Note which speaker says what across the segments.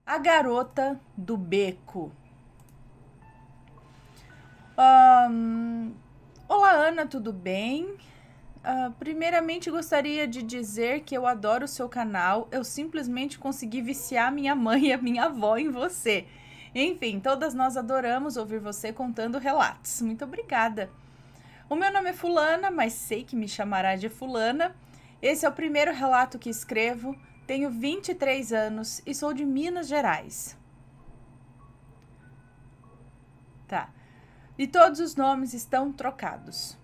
Speaker 1: A garota do beco. Olá, Ana, tudo bem? Primeiramente, gostaria de dizer que eu adoro o seu canal. Eu simplesmente consegui viciar minha mãe e a minha avó em você. Enfim, todas nós adoramos ouvir você contando relatos. Muito obrigada. O meu nome é Fulana, mas sei que me chamará de Fulana. Esse é o primeiro relato que escrevo. Tenho 23 anos e sou de Minas Gerais. Tá. E todos os nomes estão trocados.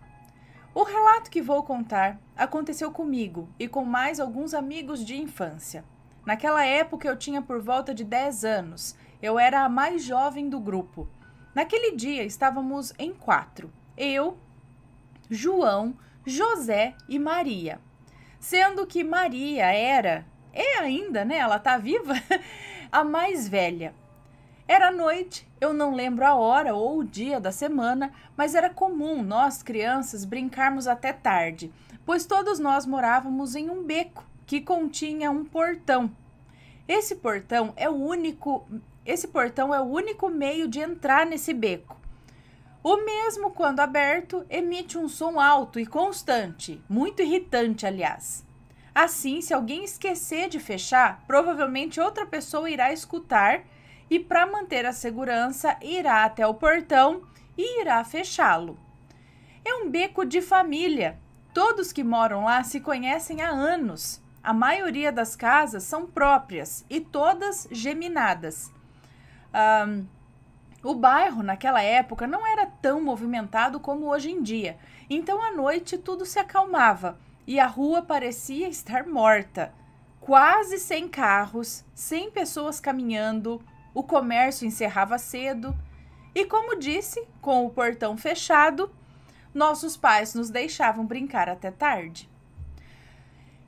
Speaker 1: O relato que vou contar aconteceu comigo e com mais alguns amigos de infância. Naquela época eu tinha por volta de 10 anos. Eu era a mais jovem do grupo. Naquele dia estávamos em 4. Eu, João, José e Maria. Sendo que Maria é ainda, né? Ela tá viva, a mais velha. Era noite, eu não lembro a hora ou o dia da semana, mas era comum nós, crianças, brincarmos até tarde, pois todos nós morávamos em um beco que continha um portão. Esse portão é o único meio de entrar nesse beco. O mesmo, quando aberto, emite um som alto e constante, muito irritante, aliás. Assim, se alguém esquecer de fechar, provavelmente outra pessoa irá escutar e, para manter a segurança, irá até o portão e irá fechá-lo. É um beco de família. Todos que moram lá se conhecem há anos. A maioria das casas são próprias e todas geminadas. O bairro, naquela época, não era tão movimentado como hoje em dia. Então, à noite, tudo se acalmava e a rua parecia estar morta. Quase sem carros, sem pessoas caminhando, o comércio encerrava cedo. E, como disse, com o portão fechado, nossos pais nos deixavam brincar até tarde.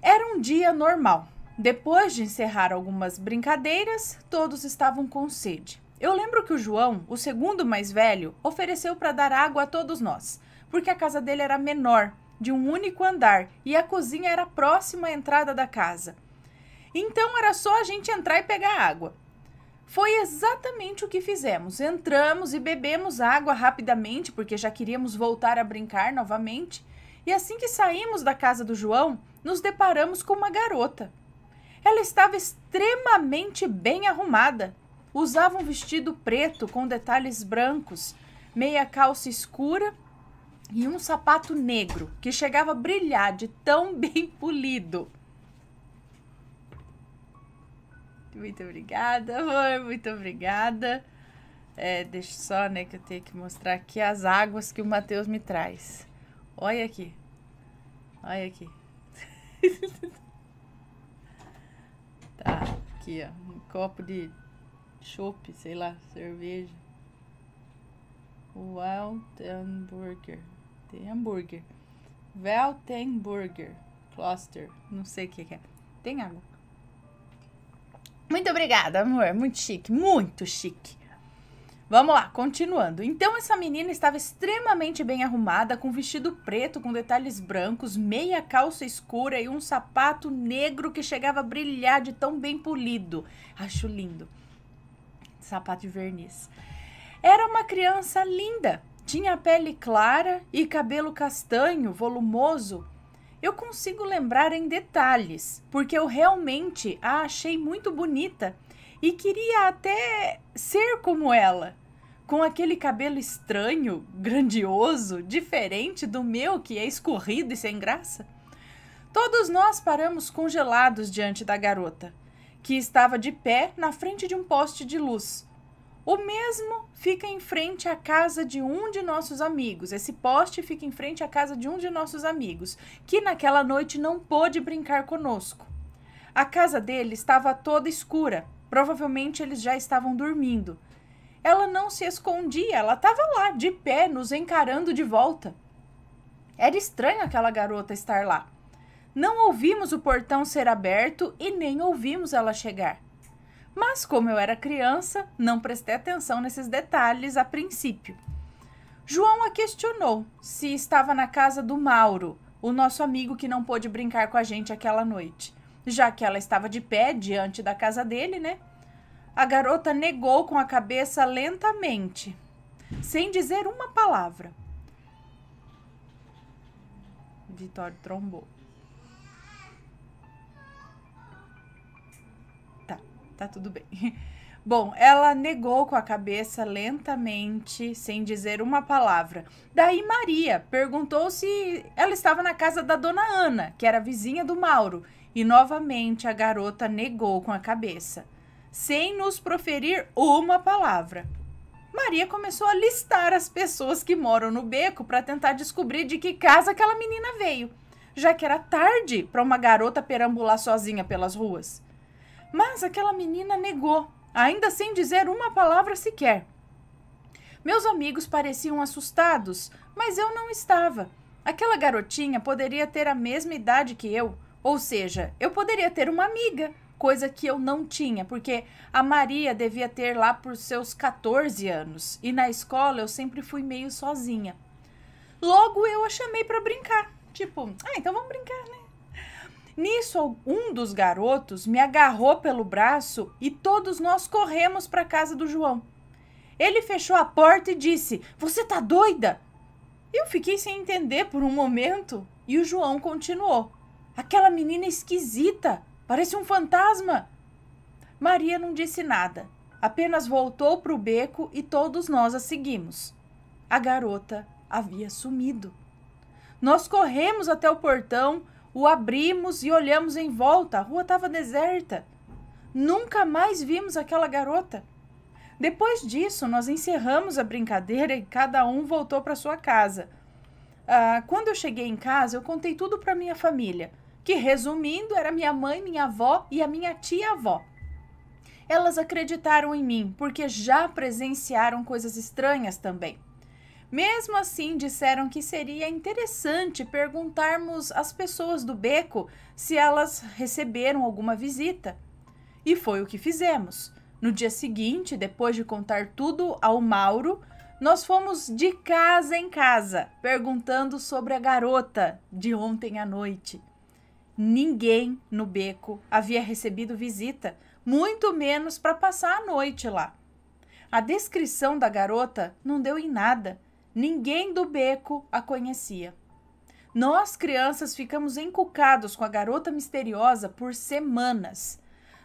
Speaker 1: Era um dia normal. Depois de encerrar algumas brincadeiras, todos estavam com sede. Eu lembro que o João, o segundo mais velho, ofereceu para dar água a todos nós, porque a casa dele era menor, de um único andar, e a cozinha era próxima à entrada da casa. Então era só a gente entrar e pegar água. Foi exatamente o que fizemos. Entramos e bebemos água rapidamente, porque já queríamos voltar a brincar novamente. E assim que saímos da casa do João, nos deparamos com uma garota. Ela estava extremamente bem arrumada. Usava um vestido preto com detalhes brancos, meia calça escura e um sapato negro que chegava a brilhar de tão bem polido. Muito obrigada, amor, muito obrigada. Deixa só, né, que eu tenho que mostrar aqui as águas que o Matheus me traz. Olha aqui. Olha aqui. Tá, aqui, ó, um copo de chopp, sei lá, cerveja. Weltenburger. Tem hambúrguer. Weltenburger. Cluster. Não sei o que é. Tem água. Muito obrigada, amor. Muito chique. Muito chique. Vamos lá, continuando. Então, essa menina estava extremamente bem arrumada, com vestido preto com detalhes brancos, meia calça escura e um sapato negro que chegava a brilhar de tão bem polido. Acho lindo. Sapato de verniz. Era uma criança linda. Tinha pele clara e cabelo castanho, volumoso. Eu consigo lembrar em detalhes, porque eu realmente a achei muito bonita e queria até ser como ela. Com aquele cabelo estranho, grandioso, diferente do meu, que é escorrido e sem graça. Todos nós paramos congelados diante da garota, que estava de pé na frente de um poste de luz. O mesmo fica em frente à casa de um de nossos amigos. Esse poste fica em frente à casa de um de nossos amigos, que naquela noite não pôde brincar conosco. A casa dele estava toda escura. Provavelmente eles já estavam dormindo. Ela não se escondia, ela estava lá, de pé, nos encarando de volta. Era estranho aquela garota estar lá. Não ouvimos o portão ser aberto e nem ouvimos ela chegar. Mas, como eu era criança, não prestei atenção nesses detalhes a princípio. João a questionou se estava na casa do Mauro, o nosso amigo que não pôde brincar com a gente aquela noite, já que ela estava de pé diante da casa dele, né? A garota negou com a cabeça lentamente, sem dizer uma palavra. Vitório trombou. Tá tudo bem. Bom, ela negou com a cabeça lentamente, sem dizer uma palavra. Daí Maria perguntou se ela estava na casa da dona Ana, que era vizinha do Mauro. E novamente a garota negou com a cabeça, sem nos proferir uma palavra. Maria começou a listar as pessoas que moram no beco para tentar descobrir de que casa aquela menina veio, já que era tarde para uma garota perambular sozinha pelas ruas. Mas aquela menina negou, ainda sem dizer uma palavra sequer. Meus amigos pareciam assustados, mas eu não estava. Aquela garotinha poderia ter a mesma idade que eu, ou seja, eu poderia ter uma amiga, coisa que eu não tinha, porque a Maria devia ter lá por seus 14 anos, e na escola eu sempre fui meio sozinha. Logo eu a chamei para brincar, tipo, então vamos brincar, né? Nisso, um dos garotos me agarrou pelo braço e todos nós corremos para a casa do João. Ele fechou a porta e disse: "Você tá doida?" Eu fiquei sem entender por um momento e o João continuou: "Aquela menina esquisita, parece um fantasma." Maria não disse nada, apenas voltou para o beco e todos nós a seguimos. A garota havia sumido. Nós corremos até o portão, o abrimos e olhamos em volta. A rua estava deserta. Nunca mais vimos aquela garota. Depois disso, nós encerramos a brincadeira e cada um voltou para sua casa. Quando eu cheguei em casa, eu contei tudo para minha família, que, resumindo, era minha mãe, minha avó e a minha tia-avó. Elas acreditaram em mim, porque já presenciaram coisas estranhas também. Mesmo assim, disseram que seria interessante perguntarmos às pessoas do beco se elas receberam alguma visita. E foi o que fizemos. No dia seguinte, depois de contar tudo ao Mauro, nós fomos de casa em casa, perguntando sobre a garota de ontem à noite. Ninguém no beco havia recebido visita, muito menos para passar a noite lá. A descrição da garota não deu em nada. Ninguém do beco a conhecia. Nós, crianças, ficamos encucados com a garota misteriosa por semanas.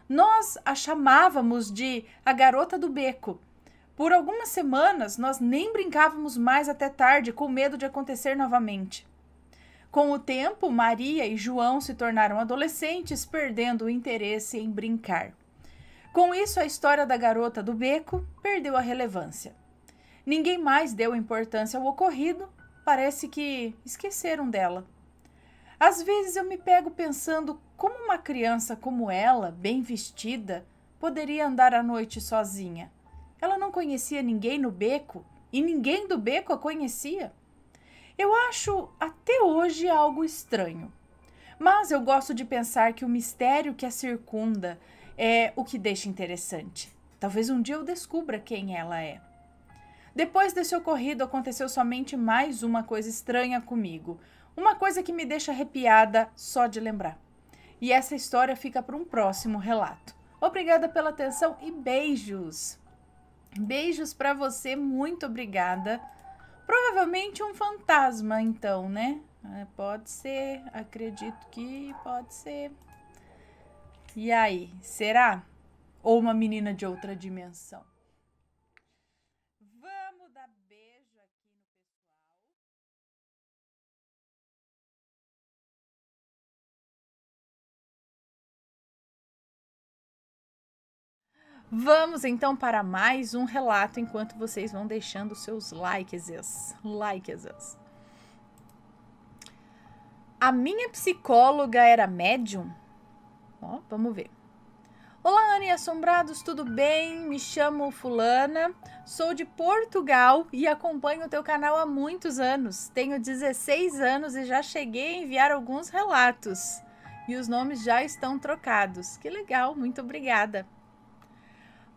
Speaker 1: Nós a chamávamos de a garota do beco. Por algumas semanas, nós nem brincávamos mais até tarde, com medo de acontecer novamente. Com o tempo, Maria e João se tornaram adolescentes, perdendo o interesse em brincar. Com isso, a história da garota do beco perdeu a relevância. Ninguém mais deu importância ao ocorrido, parece que esqueceram dela. Às vezes eu me pego pensando como uma criança como ela, bem vestida, poderia andar à noite sozinha. Ela não conhecia ninguém no beco e ninguém do beco a conhecia. Eu acho até hoje algo estranho, mas eu gosto de pensar que o mistério que a circunda é o que deixa interessante. Talvez um dia eu descubra quem ela é. Depois desse ocorrido, aconteceu somente mais uma coisa estranha comigo. Uma coisa que me deixa arrepiada só de lembrar. E essa história fica para um próximo relato. Obrigada pela atenção e beijos! Beijos para você, muito obrigada. Provavelmente um fantasma, então, né? Pode ser, acredito que pode ser. E aí, será? Ou uma menina de outra dimensão? Vamos dar beijo aqui no pessoal. Vamos então para mais um relato enquanto vocês vão deixando seus likes. A minha psicóloga era médium? Vamos ver. Olá, Ana e Assombrados, tudo bem? Me chamo Fulana, sou de Portugal e acompanho o teu canal há muitos anos. Tenho 16 anos e já cheguei a enviar alguns relatos. E os nomes já estão trocados. Que legal, muito obrigada.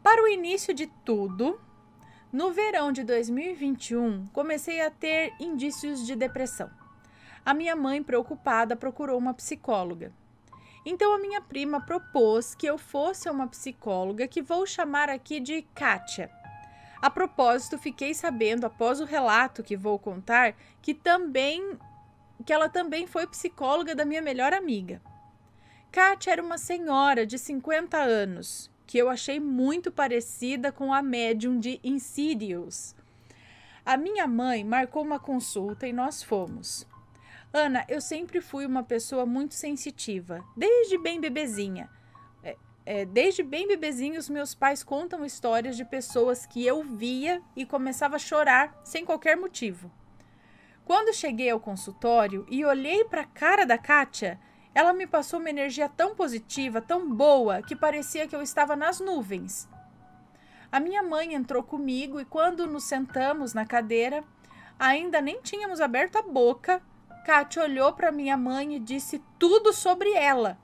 Speaker 1: Para o início de tudo, no verão de 2021, comecei a ter indícios de depressão. A minha mãe, preocupada, procurou uma psicóloga. Então a minha prima propôs que eu fosse a uma psicóloga que vou chamar aqui de Kátia. A propósito, fiquei sabendo após o relato que vou contar que ela também foi psicóloga da minha melhor amiga. Kátia era uma senhora de 50 anos, que eu achei muito parecida com a médium de Insidious. A minha mãe marcou uma consulta e nós fomos. Ana, eu sempre fui uma pessoa muito sensitiva, desde bem bebezinha. Desde bem bebezinho, os meus pais contam histórias de pessoas que eu via e começava a chorar sem qualquer motivo. Quando cheguei ao consultório e olhei para a cara da Kátia, ela me passou uma energia tão positiva, tão boa, que parecia que eu estava nas nuvens. A minha mãe entrou comigo e quando nos sentamos na cadeira, ainda nem tínhamos aberto a boca, Kátia olhou para minha mãe e disse tudo sobre ela.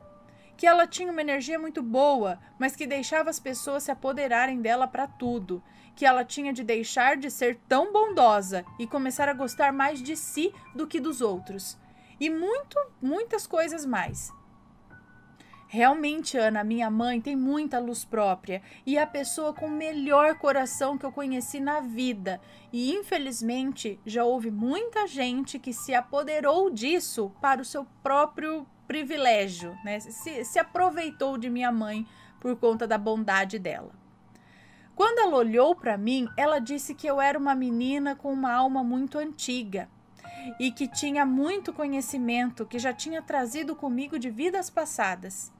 Speaker 1: Que ela tinha uma energia muito boa, mas que deixava as pessoas se apoderarem dela para tudo. Que ela tinha de deixar de ser tão bondosa e começar a gostar mais de si do que dos outros. E muitas coisas mais. Realmente, Ana, minha mãe tem muita luz própria e é a pessoa com o melhor coração que eu conheci na vida. E, infelizmente, já houve muita gente que se apoderou disso para o seu próprio privilégio, né? Se aproveitou de minha mãe por conta da bondade dela. Quando ela olhou para mim, ela disse que eu era uma menina com uma alma muito antiga e que tinha muito conhecimento que já tinha trazido comigo de vidas passadas.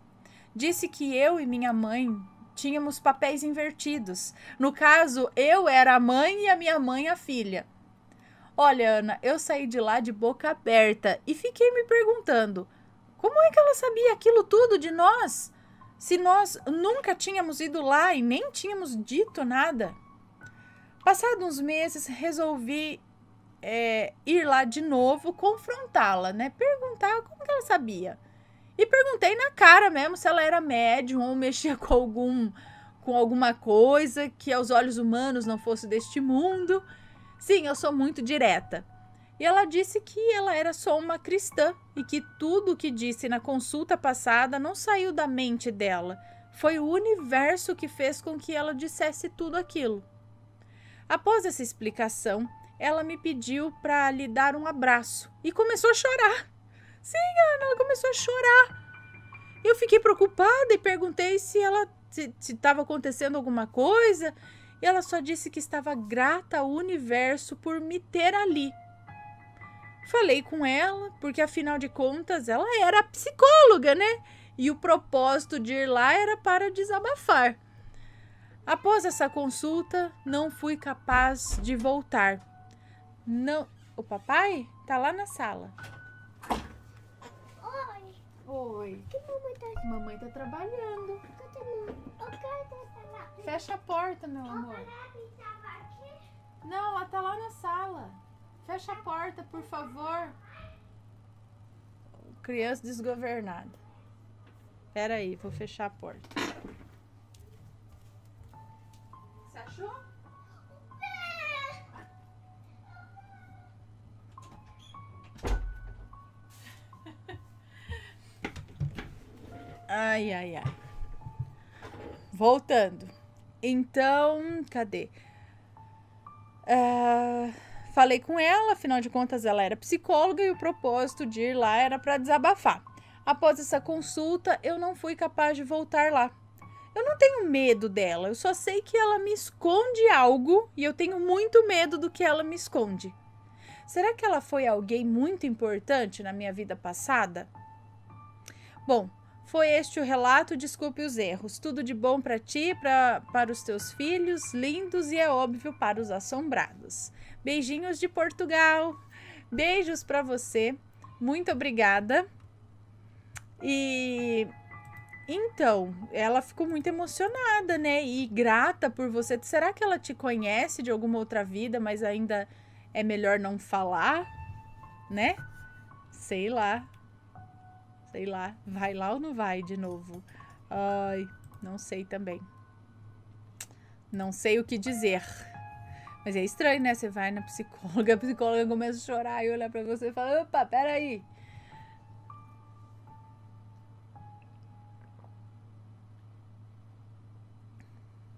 Speaker 1: Disse que eu e minha mãe tínhamos papéis invertidos. No caso, eu era a mãe e a minha mãe a filha. Olha, Ana, eu saí de lá de boca aberta e fiquei me perguntando, como é que ela sabia aquilo tudo de nós? Se nós nunca tínhamos ido lá e nem tínhamos dito nada. Passados uns meses, resolvi ir lá de novo, confrontá-la, né? Perguntar como que ela sabia. E perguntei na cara mesmo se ela era médium ou mexia com alguma coisa que aos olhos humanos não fosse deste mundo. Sim, eu sou muito direta. E ela disse que ela era só uma cristã e que tudo o que disse na consulta passada não saiu da mente dela. Foi o universo que fez com que ela dissesse tudo aquilo. Após essa explicação, ela me pediu para lhe dar um abraço e começou a chorar. Sim, Ana, ela começou a chorar. Eu fiquei preocupada e perguntei se estava acontecendo alguma coisa. E ela só disse que estava grata ao universo por me ter ali. Falei com ela, porque afinal de contas ela era psicóloga, né? E o propósito de ir lá era para desabafar. Após essa consulta, não fui capaz de voltar. Não, o papai tá lá na sala. Oi.
Speaker 2: Que mamãe tá?
Speaker 1: Mamãe tá trabalhando. Fecha a porta, meu amor. Não, ela tá lá na sala. Fecha a porta, por favor. Criança desgovernada. Pera aí, vou fechar a porta. Você achou? Ai, ai, ai. Voltando. Então, cadê? Falei com ela, afinal de contas ela era psicóloga e o propósito de ir lá era para desabafar. Após essa consulta, eu não fui capaz de voltar lá. Eu não tenho medo dela, eu só sei que ela me esconde algo e eu tenho muito medo do que ela me esconde. Será que ela foi alguém muito importante na minha vida passada? Bom, foi este o relato, desculpe os erros. Tudo de bom para ti, para os teus filhos, lindos e é óbvio para os assombrados. Beijinhos de Portugal. Beijos para você. Muito obrigada. E então, ela ficou muito emocionada, né? E grata por você. Será que ela te conhece de alguma outra vida, mas ainda é melhor não falar, né? Sei lá. Sei lá, vai lá ou não vai de novo? Ai, não sei também. Não sei o que dizer. Mas é estranho, né? Você vai na psicóloga, a psicóloga começa a chorar e olha pra você e fala, opa, peraí.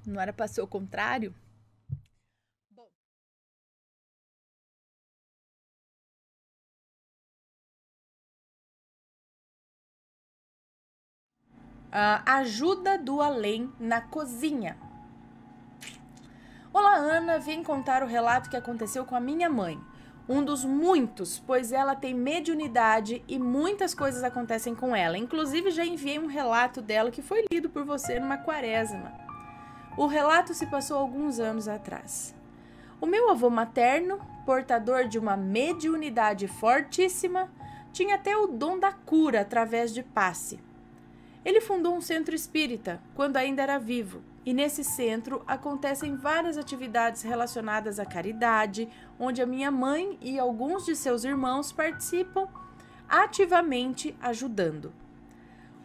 Speaker 1: Não era para ser o contrário? Bom. Ajuda do além na cozinha. Olá, Ana, vim contar o relato que aconteceu com a minha mãe. Um dos muitos, pois ela tem mediunidade e muitas coisas acontecem com ela. Inclusive, já enviei um relato dela que foi lido por você numa quaresma. O relato se passou alguns anos atrás. O meu avô materno, portador de uma mediunidade fortíssima, tinha até o dom da cura através de passe. Ele fundou um centro espírita quando ainda era vivo, e nesse centro acontecem várias atividades relacionadas à caridade, onde a minha mãe e alguns de seus irmãos participam ativamente ajudando.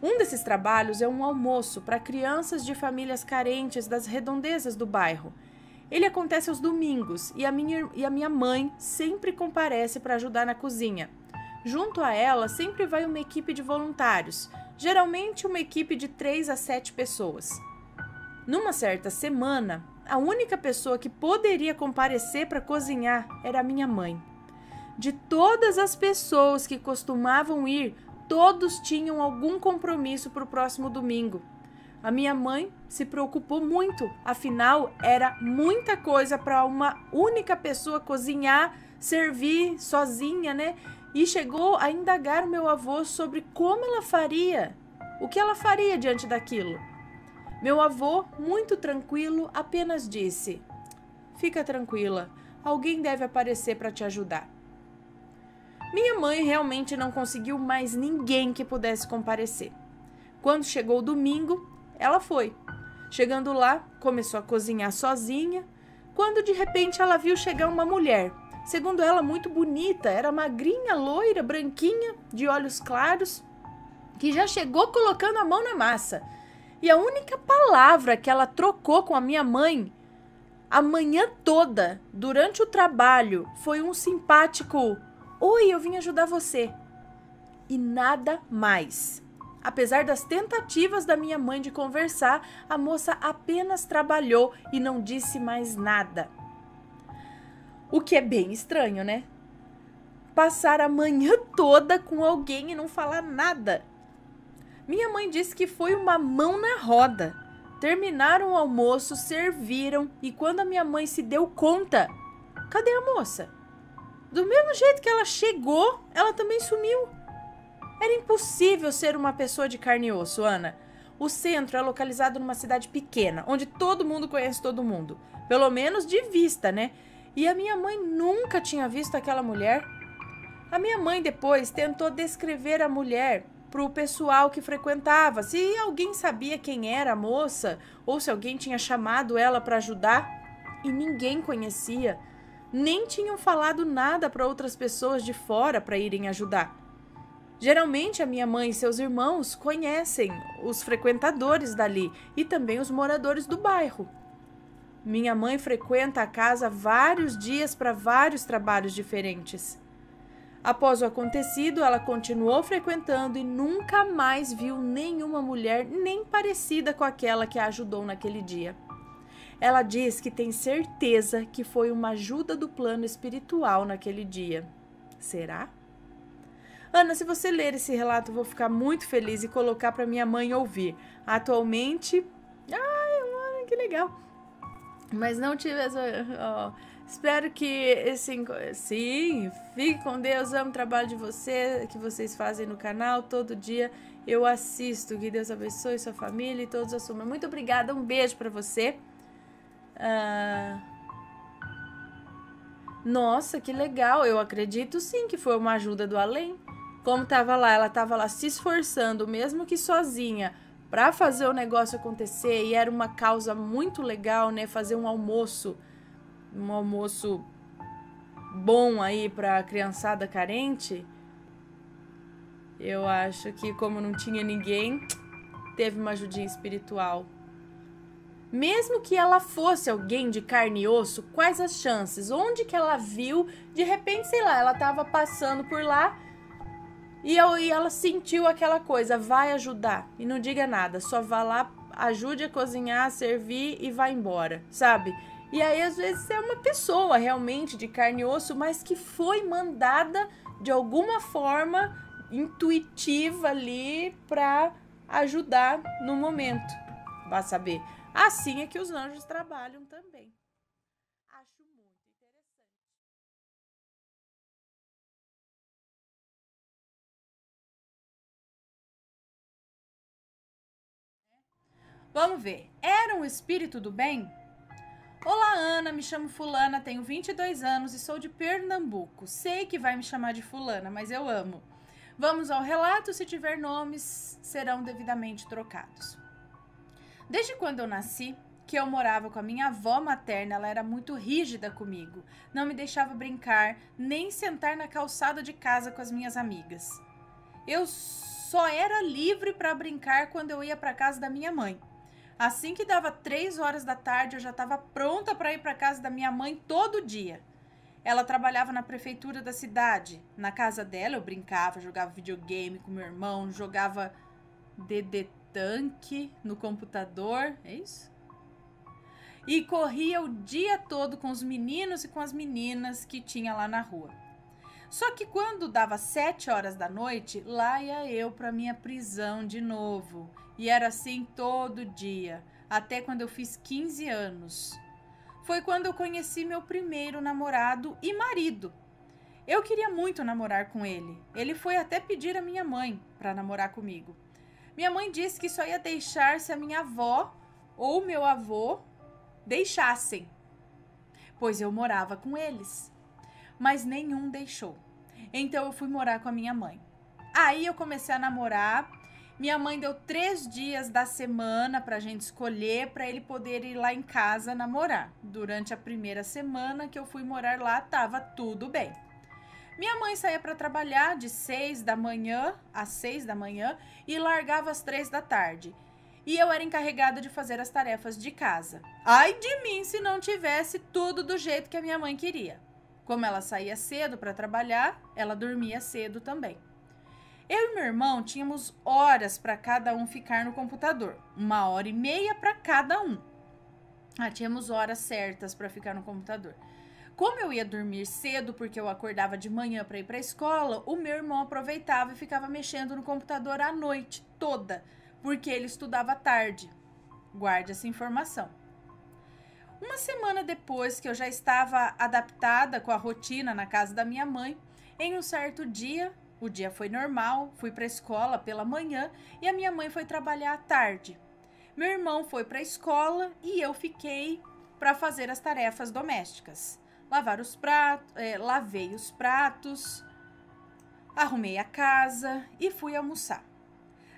Speaker 1: Um desses trabalhos é um almoço para crianças de famílias carentes das redondezas do bairro. Ele acontece aos domingos e a minha mãe sempre comparece para ajudar na cozinha. Junto a ela sempre vai uma equipe de voluntários, geralmente uma equipe de 3 a 7 pessoas. Numa certa semana, a única pessoa que poderia comparecer para cozinhar era a minha mãe. De todas as pessoas que costumavam ir, todos tinham algum compromisso para o próximo domingo. A minha mãe se preocupou muito, afinal, era muita coisa para uma única pessoa cozinhar, servir sozinha, né? E chegou a indagar o meu avô sobre como ela faria, o que ela faria diante daquilo. Meu avô, muito tranquilo, apenas disse: "Fica tranquila, alguém deve aparecer para te ajudar." Minha mãe realmente não conseguiu mais ninguém que pudesse comparecer. Quando chegou o domingo, ela foi. Chegando lá, começou a cozinhar sozinha, quando de repente ela viu chegar uma mulher. Segundo ela, muito bonita, era magrinha, loira, branquinha, de olhos claros, que já chegou colocando a mão na massa. E a única palavra que ela trocou com a minha mãe a manhã toda, durante o trabalho, foi um simpático: "Oi, eu vim ajudar você." E nada mais. Apesar das tentativas da minha mãe de conversar, a moça apenas trabalhou e não disse mais nada. O que é bem estranho, né? Passar a manhã toda com alguém e não falar nada. Minha mãe disse que foi uma mão na roda. Terminaram o almoço, serviram e quando a minha mãe se deu conta, cadê a moça? Do mesmo jeito que ela chegou, ela também sumiu. Era impossível ser uma pessoa de carne e osso, Ana. O centro é localizado numa cidade pequena, onde todo mundo conhece todo mundo. Pelo menos de vista, né? E a minha mãe nunca tinha visto aquela mulher. A minha mãe depois tentou descrever a mulher para o pessoal que frequentava, se alguém sabia quem era a moça ou se alguém tinha chamado ela para ajudar, e ninguém conhecia, nem tinham falado nada para outras pessoas de fora para irem ajudar. Geralmente a minha mãe e seus irmãos conhecem os frequentadores dali e também os moradores do bairro. Minha mãe frequenta a casa vários dias para vários trabalhos diferentes. Após o acontecido, ela continuou frequentando e nunca mais viu nenhuma mulher nem parecida com aquela que a ajudou naquele dia. Ela diz que tem certeza que foi uma ajuda do plano espiritual naquele dia. Será? Ana, se você ler esse relato, eu vou ficar muito feliz e colocar para minha mãe ouvir. Atualmente, ai, que legal. Mas não tive essa... Espero que sim, fique com Deus, amo o trabalho de que vocês fazem no canal, todo dia eu assisto, que Deus abençoe sua família e todos assumam. Muito obrigada, um beijo pra você. Nossa, que legal, eu acredito sim que foi uma ajuda do além. Como ela tava lá se esforçando, mesmo que sozinha, pra fazer o negócio acontecer, e era uma causa muito legal, né, fazer um almoço bom aí para a criançada carente. Eu acho que como não tinha ninguém, teve uma ajudinha espiritual. Mesmo que ela fosse alguém de carne e osso, quais as chances? Onde que ela viu? De repente, sei lá, ela estava passando por lá e ela sentiu aquela coisa, vai ajudar. E não diga nada, só vá lá ajude a cozinhar, servir e vai embora, sabe? E aí, às vezes, é uma pessoa realmente de carne e osso, mas que foi mandada de alguma forma intuitiva ali para ajudar no momento. Vai saber. Assim é que os anjos trabalham também. Acho muito interessante. Vamos ver. Era um espírito do bem? Olá, Ana, me chamo Fulana, tenho 22 anos e sou de Pernambuco. Sei que vai me chamar de Fulana, mas eu amo. Vamos ao relato, se tiver nomes, serão devidamente trocados. Desde quando eu nasci, que eu morava com a minha avó materna, ela era muito rígida comigo. Não me deixava brincar, nem sentar na calçada de casa com as minhas amigas. Eu só era livre para brincar quando eu ia para casa da minha mãe. Assim que dava 3 horas da tarde, eu já estava pronta para ir para casa da minha mãe todo dia. Ela trabalhava na prefeitura da cidade. Na casa dela eu brincava, jogava videogame com meu irmão, jogava DD Tanque no computador, é isso? E corria o dia todo com os meninos e com as meninas que tinha lá na rua. Só que quando dava 7 horas da noite, lá ia eu para minha prisão de novo. E era assim todo dia, até quando eu fiz 15 anos. Foi quando eu conheci meu primeiro namorado e marido. Eu queria muito namorar com ele. Ele foi até pedir a minha mãe para namorar comigo. Minha mãe disse que só ia deixar se a minha avó ou meu avô deixassem, pois eu morava com eles. Mas nenhum deixou. Então eu fui morar com a minha mãe. Aí eu comecei a namorar. Minha mãe deu 3 dias da semana pra gente escolher, pra ele poder ir lá em casa namorar. Durante a primeira semana que eu fui morar lá, tava tudo bem. Minha mãe saía para trabalhar de 6 da manhã às 6 da manhã e largava às 3 da tarde. E eu era encarregada de fazer as tarefas de casa. Ai de mim se não tivesse tudo do jeito que a minha mãe queria. Como ela saía cedo para trabalhar, ela dormia cedo também. Eu e meu irmão tínhamos horas para cada um ficar no computador. 1h30 para cada um. Tínhamos horas certas para ficar no computador. Como eu ia dormir cedo porque eu acordava de manhã para ir para a escola, o meu irmão aproveitava e ficava mexendo no computador a noite toda, porque ele estudava tarde. Guarde essa informação. Uma semana depois que eu já estava adaptada com a rotina na casa da minha mãe, em um certo dia, o dia foi normal, fui para a escola pela manhã e a minha mãe foi trabalhar à tarde. Meu irmão foi para a escola e eu fiquei para fazer as tarefas domésticas. Lavei os pratos, arrumei a casa e fui almoçar.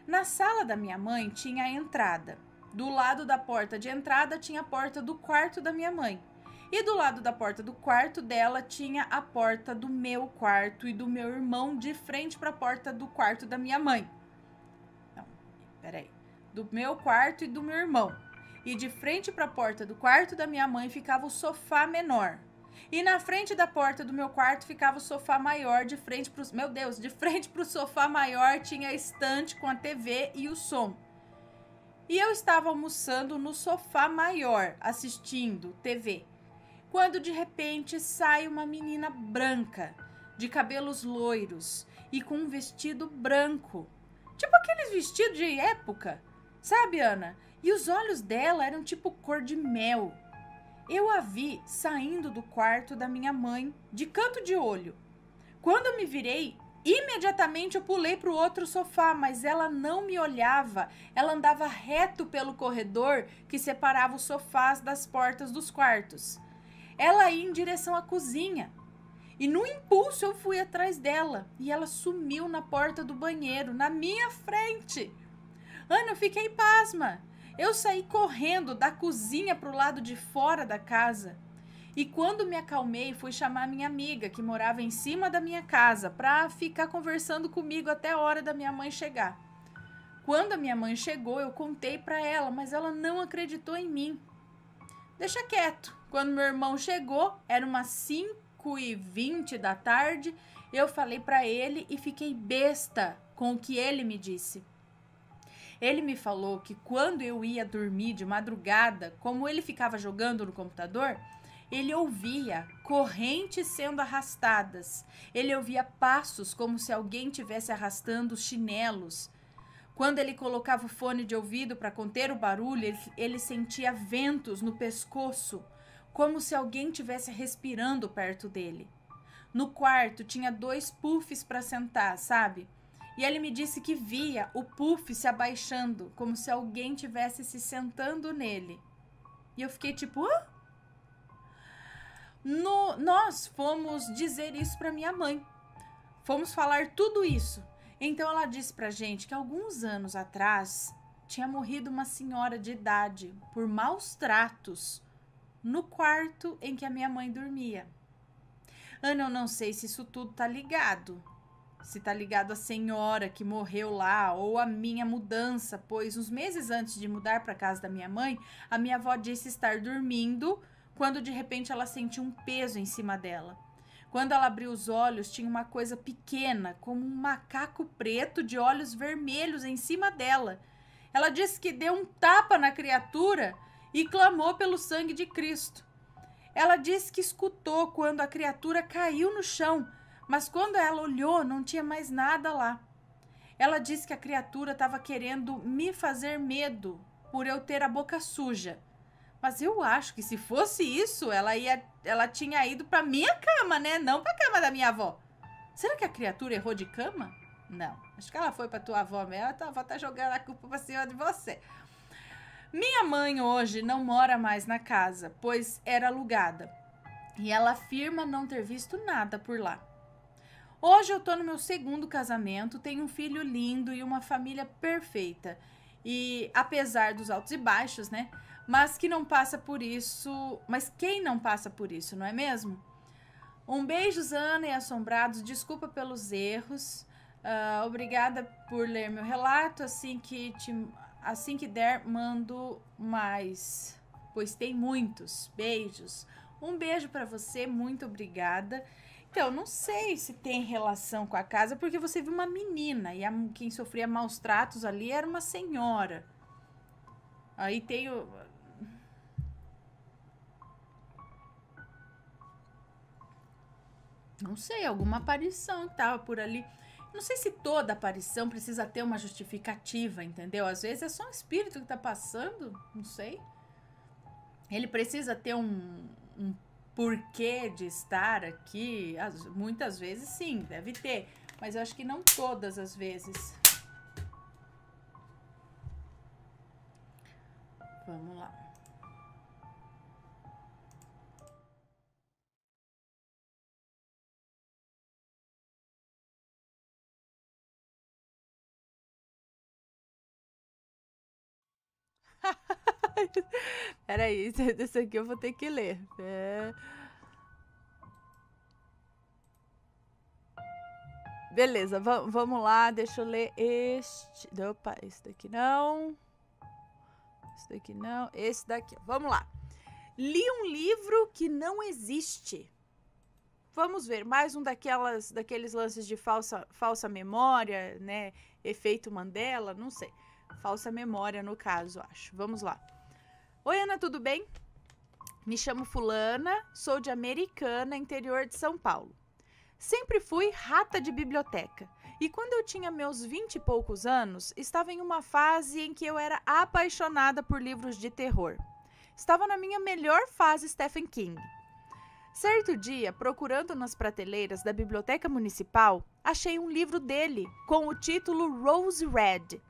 Speaker 1: Na sala da minha mãe tinha a entrada. Do lado da porta de entrada tinha a porta do quarto da minha mãe. E do lado da porta do quarto dela tinha a porta do meu quarto e do meu irmão de frente para a porta do quarto da minha mãe. Não, peraí. Do meu quarto e do meu irmão. E de frente para a porta do quarto da minha mãe ficava o sofá menor. E na frente da porta do meu quarto ficava o sofá maior, de frente pro sofá maior tinha a estante com a TV e o som. E eu estava almoçando no sofá maior, assistindo TV, quando de repente sai uma menina branca, de cabelos loiros e com um vestido branco. Tipo aqueles vestidos de época, sabe, Ana? E os olhos dela eram tipo cor de mel. Eu a vi saindo do quarto da minha mãe, de canto de olho. Quando eu me virei, imediatamente eu pulei para o outro sofá, mas ela não me olhava. Ela andava reto pelo corredor que separava os sofás das portas dos quartos. Ela ia em direção à cozinha. E no impulso eu fui atrás dela. E ela sumiu na porta do banheiro, na minha frente. Ana, eu fiquei pasma. Eu saí correndo da cozinha para o lado de fora da casa. E quando me acalmei, fui chamar minha amiga, que morava em cima da minha casa, para ficar conversando comigo até a hora da minha mãe chegar. Quando a minha mãe chegou, eu contei para ela, mas ela não acreditou em mim. Deixa quieto. Quando meu irmão chegou, era umas 5h20 da tarde, eu falei para ele e fiquei besta com o que ele me disse. Ele me falou que quando eu ia dormir de madrugada, como ele ficava jogando no computador, ele ouvia correntes sendo arrastadas. Ele ouvia passos como se alguém estivesse arrastando os chinelos. Quando ele colocava o fone de ouvido para conter o barulho, ele sentia ventos no pescoço, como se alguém estivesse respirando perto dele. No quarto tinha 2 puffs para sentar, sabe? E ele me disse que via o puff se abaixando, como se alguém tivesse se sentando nele. E eu fiquei tipo, hã? Nós fomos dizer isso para minha mãe. Fomos falar tudo isso. Então ela disse pra gente que alguns anos atrás tinha morrido uma senhora de idade por maus tratos no quarto em que a minha mãe dormia. Ana, eu não sei se isso tudo tá ligado. Se tá ligado à senhora que morreu lá ou à minha mudança, pois uns meses antes de mudar para casa da minha mãe, a minha avó disse estar dormindo quando de repente ela sentiu um peso em cima dela. Quando ela abriu os olhos, tinha uma coisa pequena, como um macaco preto de olhos vermelhos em cima dela. Ela disse que deu um tapa na criatura e clamou pelo sangue de Cristo. Ela disse que escutou quando a criatura caiu no chão, mas quando ela olhou, não tinha mais nada lá. Ela disse que a criatura estava querendo me fazer medo por eu ter a boca suja. Mas eu acho que se fosse isso, ela tinha ido para minha cama, né? Não para a cama da minha avó. Será que a criatura errou de cama? Não. Acho que ela foi para tua avó mesmo. A tua avó tá jogando a culpa para cima de você. Minha mãe hoje não mora mais na casa, pois era alugada. E ela afirma não ter visto nada por lá. Hoje eu tô no meu 2º casamento, tenho um filho lindo e uma família perfeita. E apesar dos altos e baixos, né? Mas que não passa por isso. Mas quem não passa por isso, não é mesmo? Um beijo, Ana e assombrados. Desculpa pelos erros. Obrigada por ler meu relato. Assim que der, mando mais. Pois tem muitos. Beijos. Um beijo para você. Muito obrigada. Então, não sei se tem relação com a casa, porque você viu uma menina e quem sofria maus tratos ali era uma senhora. Aí tem o... Não sei, alguma aparição que tava por ali. Não sei se toda aparição precisa ter uma justificativa, entendeu? Às vezes é só um espírito que tá passando, não sei. Ele precisa ter um porquê de estar aqui. Muitas vezes sim, deve ter. Mas eu acho que não todas as vezes. Vamos lá. Peraí, esse aqui eu vou ter que ler. Beleza, vamos lá, deixa eu ler este. Opa, esse daqui não. Esse daqui não. Esse daqui, vamos lá. Li um livro que não existe. Vamos ver, mais um daqueles lances de falsa memória, né? Efeito Mandela, não sei. Falsa memória, no caso, acho. Vamos lá. Oi, Ana, tudo bem? Me chamo Fulana, sou de Americana, interior de São Paulo. Sempre fui rata de biblioteca. E quando eu tinha meus 20 e poucos anos, estava em uma fase em que eu era apaixonada por livros de terror. Estava na minha melhor fase Stephen King. Certo dia, procurando nas prateleiras da biblioteca municipal, achei um livro dele com o título Rose Red.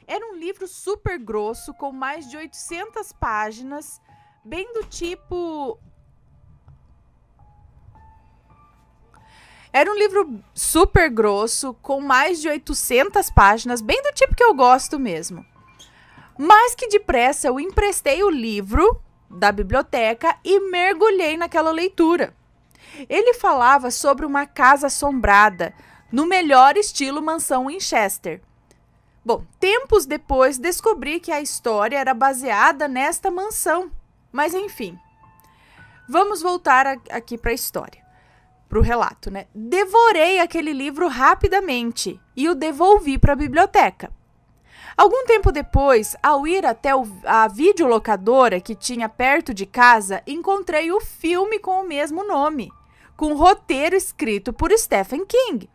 Speaker 1: Era um livro super grosso, com mais de 800 páginas, bem do tipo... Era um livro super grosso, com mais de 800 páginas, bem do tipo que eu gosto mesmo. Mas que depressa eu emprestei o livro da biblioteca e mergulhei naquela leitura. Ele falava sobre uma casa assombrada, no melhor estilo mansão Winchester. Bom, tempos depois descobri que a história era baseada nesta mansão. Mas enfim, vamos voltar aqui para a história, para o relato, né? Devorei aquele livro rapidamente e o devolvi para a biblioteca. Algum tempo depois, ao ir até a videolocadora que tinha perto de casa, encontrei o filme com o mesmo nome, com roteiro escrito por Stephen King.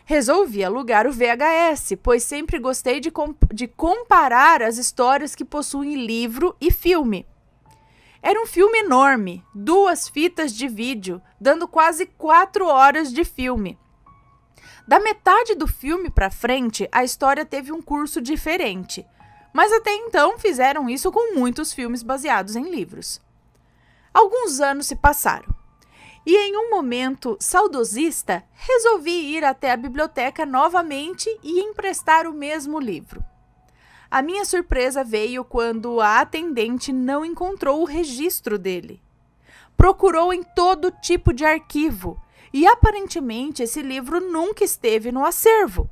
Speaker 1: Resolvi alugar o VHS, pois sempre gostei de comparar as histórias que possuem livro e filme. Era um filme enorme, 2 fitas de vídeo, dando quase 4 horas de filme. Da metade do filme para frente, a história teve um curso diferente, mas até então fizeram isso com muitos filmes baseados em livros. Alguns anos se passaram, e em um momento saudosista, resolvi ir até a biblioteca novamente e emprestar o mesmo livro. A minha surpresa veio quando a atendente não encontrou o registro dele. Procurou em todo tipo de arquivo, e aparentemente esse livro nunca esteve no acervo.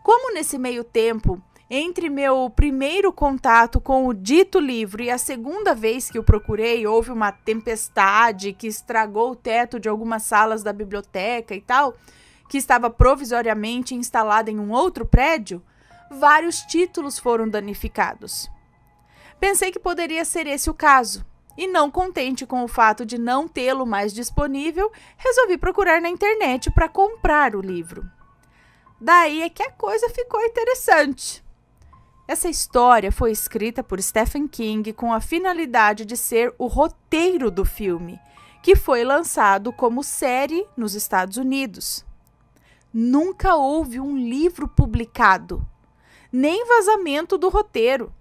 Speaker 1: Como nesse meio tempo, entre meu primeiro contato com o dito livro e a segunda vez que o procurei, houve uma tempestade que estragou o teto de algumas salas da biblioteca e tal, que estava provisoriamente instalada em um outro prédio, vários títulos foram danificados. Pensei que poderia ser esse o caso. E não contente com o fato de não tê-lo mais disponível, resolvi procurar na internet para comprar o livro. Daí é que a coisa ficou interessante. Essa história foi escrita por Stephen King com a finalidade de ser o roteiro do filme, que foi lançado como série nos Estados Unidos. Nunca houve um livro publicado, nem vazamento do roteiro.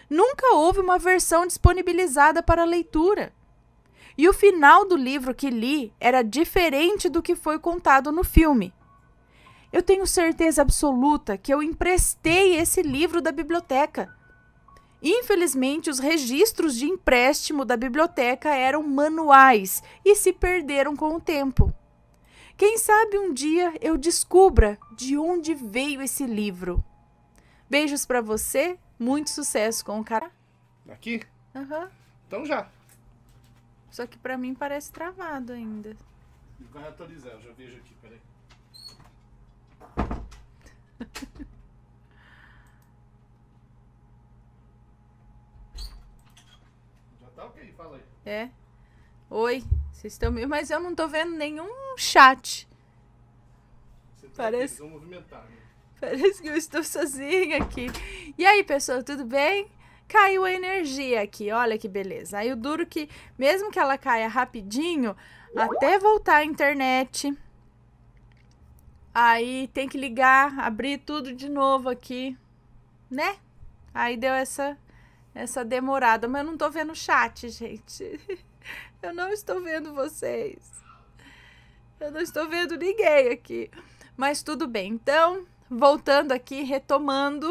Speaker 1: Nunca houve uma versão disponibilizada para leitura. E o final do livro que li era diferente do que foi contado no filme. Eu tenho certeza absoluta que eu emprestei esse livro da biblioteca. Infelizmente, os registros de empréstimo da biblioteca eram manuais e se perderam com o tempo. Quem sabe um dia eu descubra de onde veio esse livro. Beijos para você. Muito sucesso com o cara.
Speaker 2: Aqui?
Speaker 1: Aham.
Speaker 2: Então já.
Speaker 1: Só que pra mim parece travado ainda.
Speaker 2: Vai atualizar, eu já vejo aqui, peraí. Já tá ok, fala aí.
Speaker 1: É. Oi, vocês estão me... Mas eu não tô vendo nenhum chat.
Speaker 2: Você tá
Speaker 1: Parece-
Speaker 2: aqui, eles vão movimentar, né?
Speaker 1: Parece que eu estou sozinha aqui. E aí, pessoal, tudo bem? Caiu a energia aqui, olha que beleza. Aí o duro que, mesmo que ela caia rapidinho, até voltar a internet, aí tem que ligar, abrir tudo de novo aqui, né? Aí deu essa demorada, mas eu não tô vendo o chat, gente. Eu não estou vendo vocês. Eu não estou vendo ninguém aqui. Mas tudo bem, então... Voltando aqui, retomando.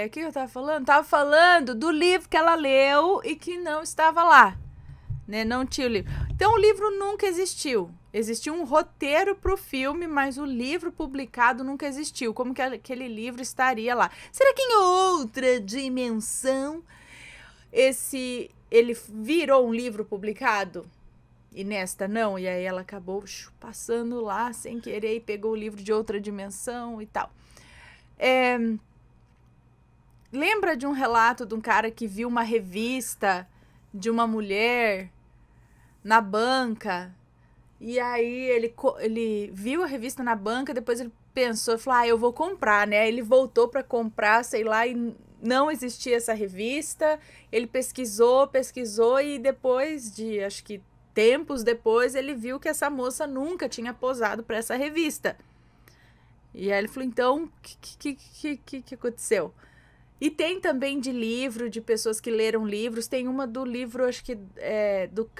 Speaker 1: O que eu tava falando? Tava falando do livro que ela leu e que não estava lá. Né? Não tinha o livro. Então, o livro nunca existiu. Existiu um roteiro para o filme, mas o livro publicado nunca existiu. Como que aquele livro estaria lá? Será que em outra dimensão ele virou um livro publicado? E nesta não, e aí ela acabou passando lá sem querer e pegou o livro de outra dimensão e tal. Lembra de um relato de um cara que viu uma revista de uma mulher na banca, e aí ele viu a revista na banca, depois ele pensou, falou, eu vou comprar, né? Aí ele voltou para comprar, sei lá, e não existia essa revista, ele pesquisou e depois de, acho que tempos depois, ele viu que essa moça nunca tinha posado para essa revista. E aí ele falou, então, o que aconteceu? E tem também de livro, de pessoas que leram livros. Tem uma do livro, acho que do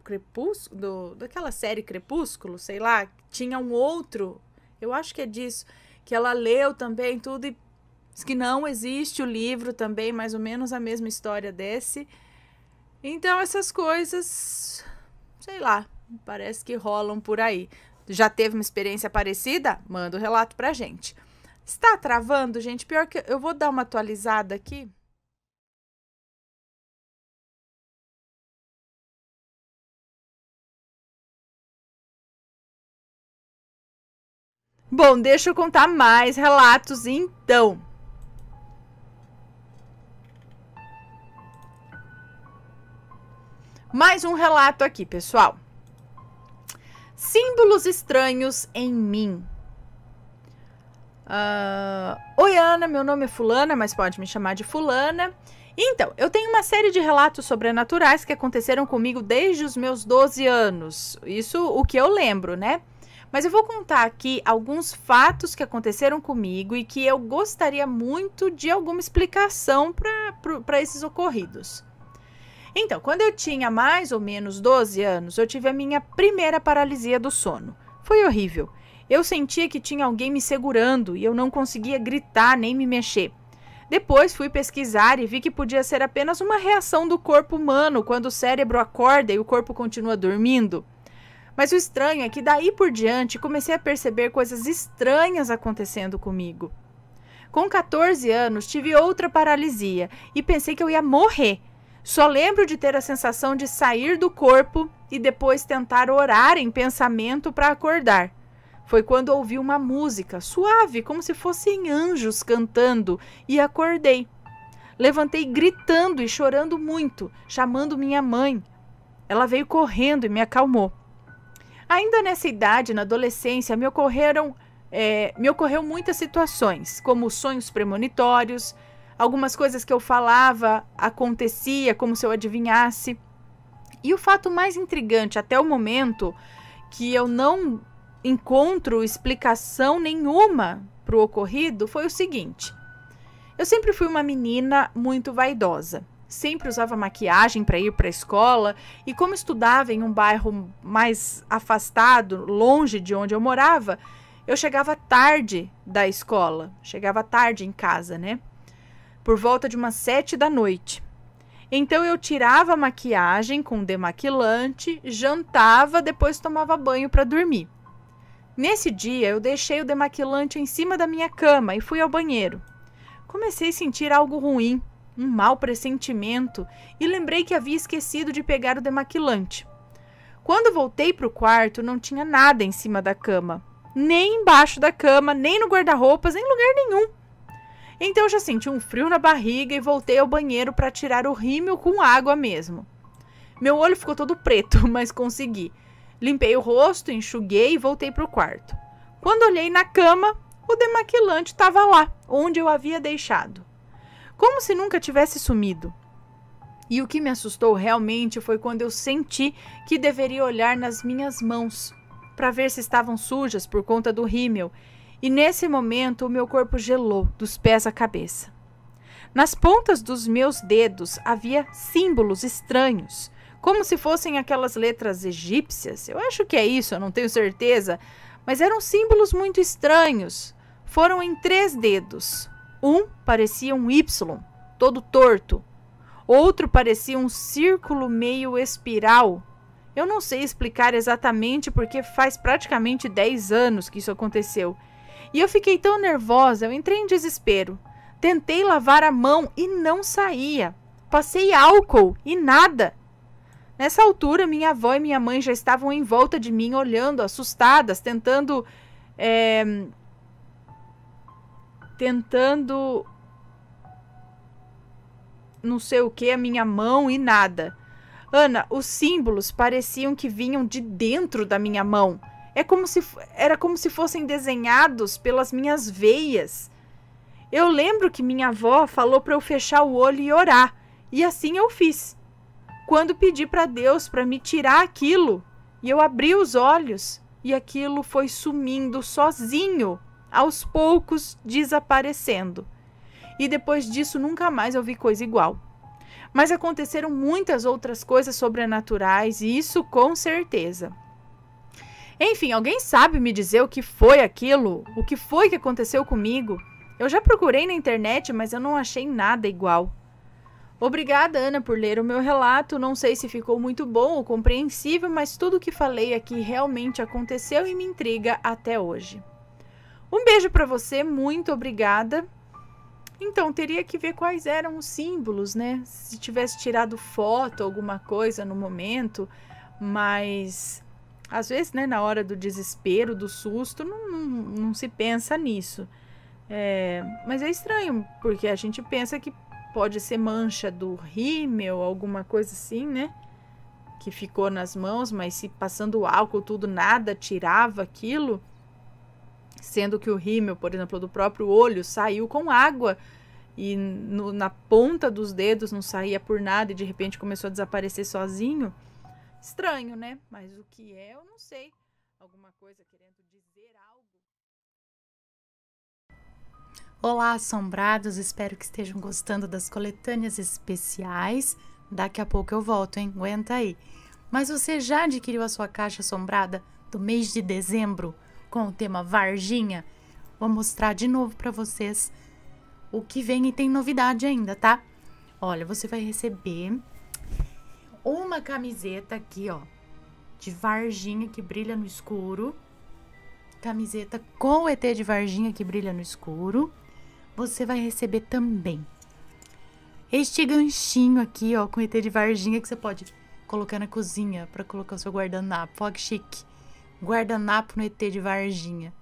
Speaker 1: Crepúsculo, daquela série Crepúsculo, sei lá. Tinha um outro, eu acho que é disso, que ela leu também tudo e diz que não existe o livro também, mais ou menos a mesma história desse. Então, essas coisas... sei lá, parece que rolam por aí. Já teve uma experiência parecida? Manda o relato pra gente. Está travando, gente? Pior que eu vou dar uma atualizada aqui. Bom, deixa eu contar mais relatos então. Mais um relato aqui, pessoal. Símbolos estranhos em mim. Oi, Ana, meu nome é Fulana, mas pode me chamar de Fulana. Então, eu tenho uma série de relatos sobrenaturais que aconteceram comigo desde os meus 12 anos. Isso o que eu lembro, né? Mas eu vou contar aqui alguns fatos que aconteceram comigo e que eu gostaria muito de alguma explicação para esses ocorridos. Então, quando eu tinha mais ou menos 12 anos, eu tive a minha primeira paralisia do sono. Foi horrível. Eu sentia que tinha alguém me segurando e eu não conseguia gritar nem me mexer. Depois fui pesquisar e vi que podia ser apenas uma reação do corpo humano quando o cérebro acorda e o corpo continua dormindo. Mas o estranho é que daí por diante comecei a perceber coisas estranhas acontecendo comigo. Com 14 anos tive outra paralisia e pensei que eu ia morrer. Só lembro de ter a sensação de sair do corpo e depois tentar orar em pensamento para acordar. Foi quando ouvi uma música suave, como se fossem anjos cantando, e acordei. Levantei gritando e chorando muito, chamando minha mãe. Ela veio correndo e me acalmou. Ainda nessa idade, na adolescência, me ocorreu muitas situações, como sonhos premonitórios, algumas coisas que eu falava acontecia como se eu adivinhasse. E o fato mais intrigante até o momento, que eu não encontro explicação nenhuma para o ocorrido, foi o seguinte. Eu sempre fui uma menina muito vaidosa. Sempre usava maquiagem para ir para a escola e como estudava em um bairro mais afastado, longe de onde eu morava, eu chegava tarde da escola, chegava tarde em casa, né? Por volta de umas 7 da noite. Então eu tirava a maquiagem com demaquilante, jantava, depois tomava banho para dormir. Nesse dia eu deixei o demaquilante em cima da minha cama e fui ao banheiro. Comecei a sentir algo ruim, um mau pressentimento, e lembrei que havia esquecido de pegar o demaquilante. Quando voltei para o quarto, não tinha nada em cima da cama, nem embaixo da cama, nem no guarda-roupas, em lugar nenhum. Então eu já senti um frio na barriga e voltei ao banheiro para tirar o rímel com água mesmo. Meu olho ficou todo preto, mas consegui. Limpei o rosto, enxuguei e voltei para o quarto. Quando olhei na cama, o demaquilante estava lá, onde eu havia deixado. Como se nunca tivesse sumido. E o que me assustou realmente foi quando eu senti que deveria olhar nas minhas mãos para ver se estavam sujas por conta do rímel. E nesse momento o meu corpo gelou dos pés à cabeça. Nas pontas dos meus dedos havia símbolos estranhos, como se fossem aquelas letras egípcias. Eu acho que é isso, eu não tenho certeza, mas eram símbolos muito estranhos. Foram em 3 dedos. Um parecia um Y, todo torto. Outro parecia um círculo meio espiral. Eu não sei explicar exatamente porque faz praticamente 10 anos que isso aconteceu. E eu fiquei tão nervosa, eu entrei em desespero. Tentei lavar a mão e não saía. Passei álcool e nada. Nessa altura, minha avó e minha mãe já estavam em volta de mim, olhando, assustadas, tentando não sei o que, a minha mão e nada. Ana, os símbolos pareciam que vinham de dentro da minha mão. Era como se fossem desenhados pelas minhas veias. Eu lembro que minha avó falou para eu fechar o olho e orar, e assim eu fiz. Quando pedi para Deus para me tirar aquilo, e eu abri os olhos, e aquilo foi sumindo sozinho, aos poucos desaparecendo. E depois disso nunca mais eu vi coisa igual. Mas aconteceram muitas outras coisas sobrenaturais, e isso com certeza. Enfim, alguém sabe me dizer o que foi aquilo? O que foi que aconteceu comigo? Eu já procurei na internet, mas eu não achei nada igual. Obrigada, Ana, por ler o meu relato. Não sei se ficou muito bom ou compreensível, mas tudo o que falei aqui realmente aconteceu e me intriga até hoje. Um beijo para você, muito obrigada. Então, teria que ver quais eram os símbolos, né? Se tivesse tirado foto, alguma coisa no momento, mas Às vezes, né, na hora do desespero, do susto, não se pensa nisso. Mas é estranho, porque a gente pensa que pode ser mancha do rímel, alguma coisa assim, né? Que ficou nas mãos, mas se passando álcool, tudo, nada tirava aquilo. Sendo que o rímel, por exemplo, do próprio olho, saiu com água e na ponta dos dedos não saía por nada e de repente começou a desaparecer sozinho. Estranho, né? Mas o que é, eu não sei. Alguma coisa querendo dizer algo.
Speaker 3: Olá, assombrados. Espero que estejam gostando das coletâneas especiais. Daqui a pouco eu volto, hein? Aguenta aí. Mas você já adquiriu a sua caixa assombrada do mês de dezembro com o tema Varginha? Vou mostrar de novo para vocês o que vem e tem novidade ainda, tá? Olha, você vai receber uma camiseta aqui, ó, de Varginha que brilha no escuro. Camiseta com o ET de Varginha que brilha no escuro. Você vai receber também este ganchinho aqui, ó, com ET de Varginha que você pode colocar na cozinha para colocar o seu guardanapo. Olha que chique. Guardanapo no ET de Varginha.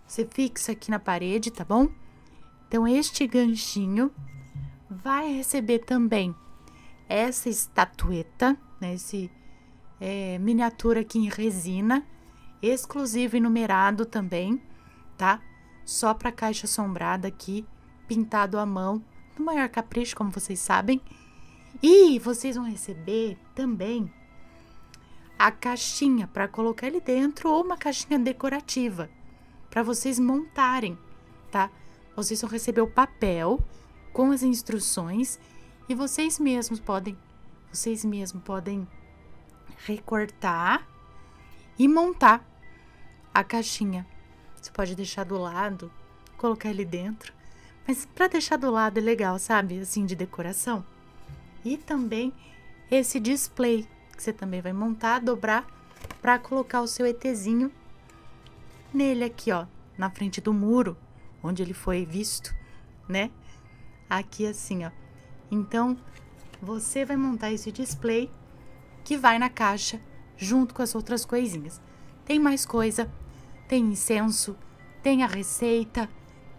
Speaker 3: Você fixa aqui na parede, tá bom? Então, este ganchinho vai receber também essa estatueta, né? Esse miniatura aqui em resina, exclusivo e numerado também, tá? Só para caixa assombrada aqui, pintado à mão, no maior capricho, como vocês sabem. E vocês vão receber também a caixinha para colocar ele dentro ou uma caixinha decorativa para vocês montarem, tá? Vocês vão receber o papel com as instruções e vocês mesmos podem recortar e montar a caixinha. Você pode deixar do lado, colocar ele dentro, mas para deixar do lado é legal, sabe? Assim, de decoração. E também esse display que você também vai montar, dobrar para colocar o seu ETzinho nele aqui, ó, na frente do muro onde ele foi visto, né? Aqui assim, ó. Então, você vai montar esse display que vai na caixa junto com as outras coisinhas. Tem mais coisa, tem incenso, tem a receita,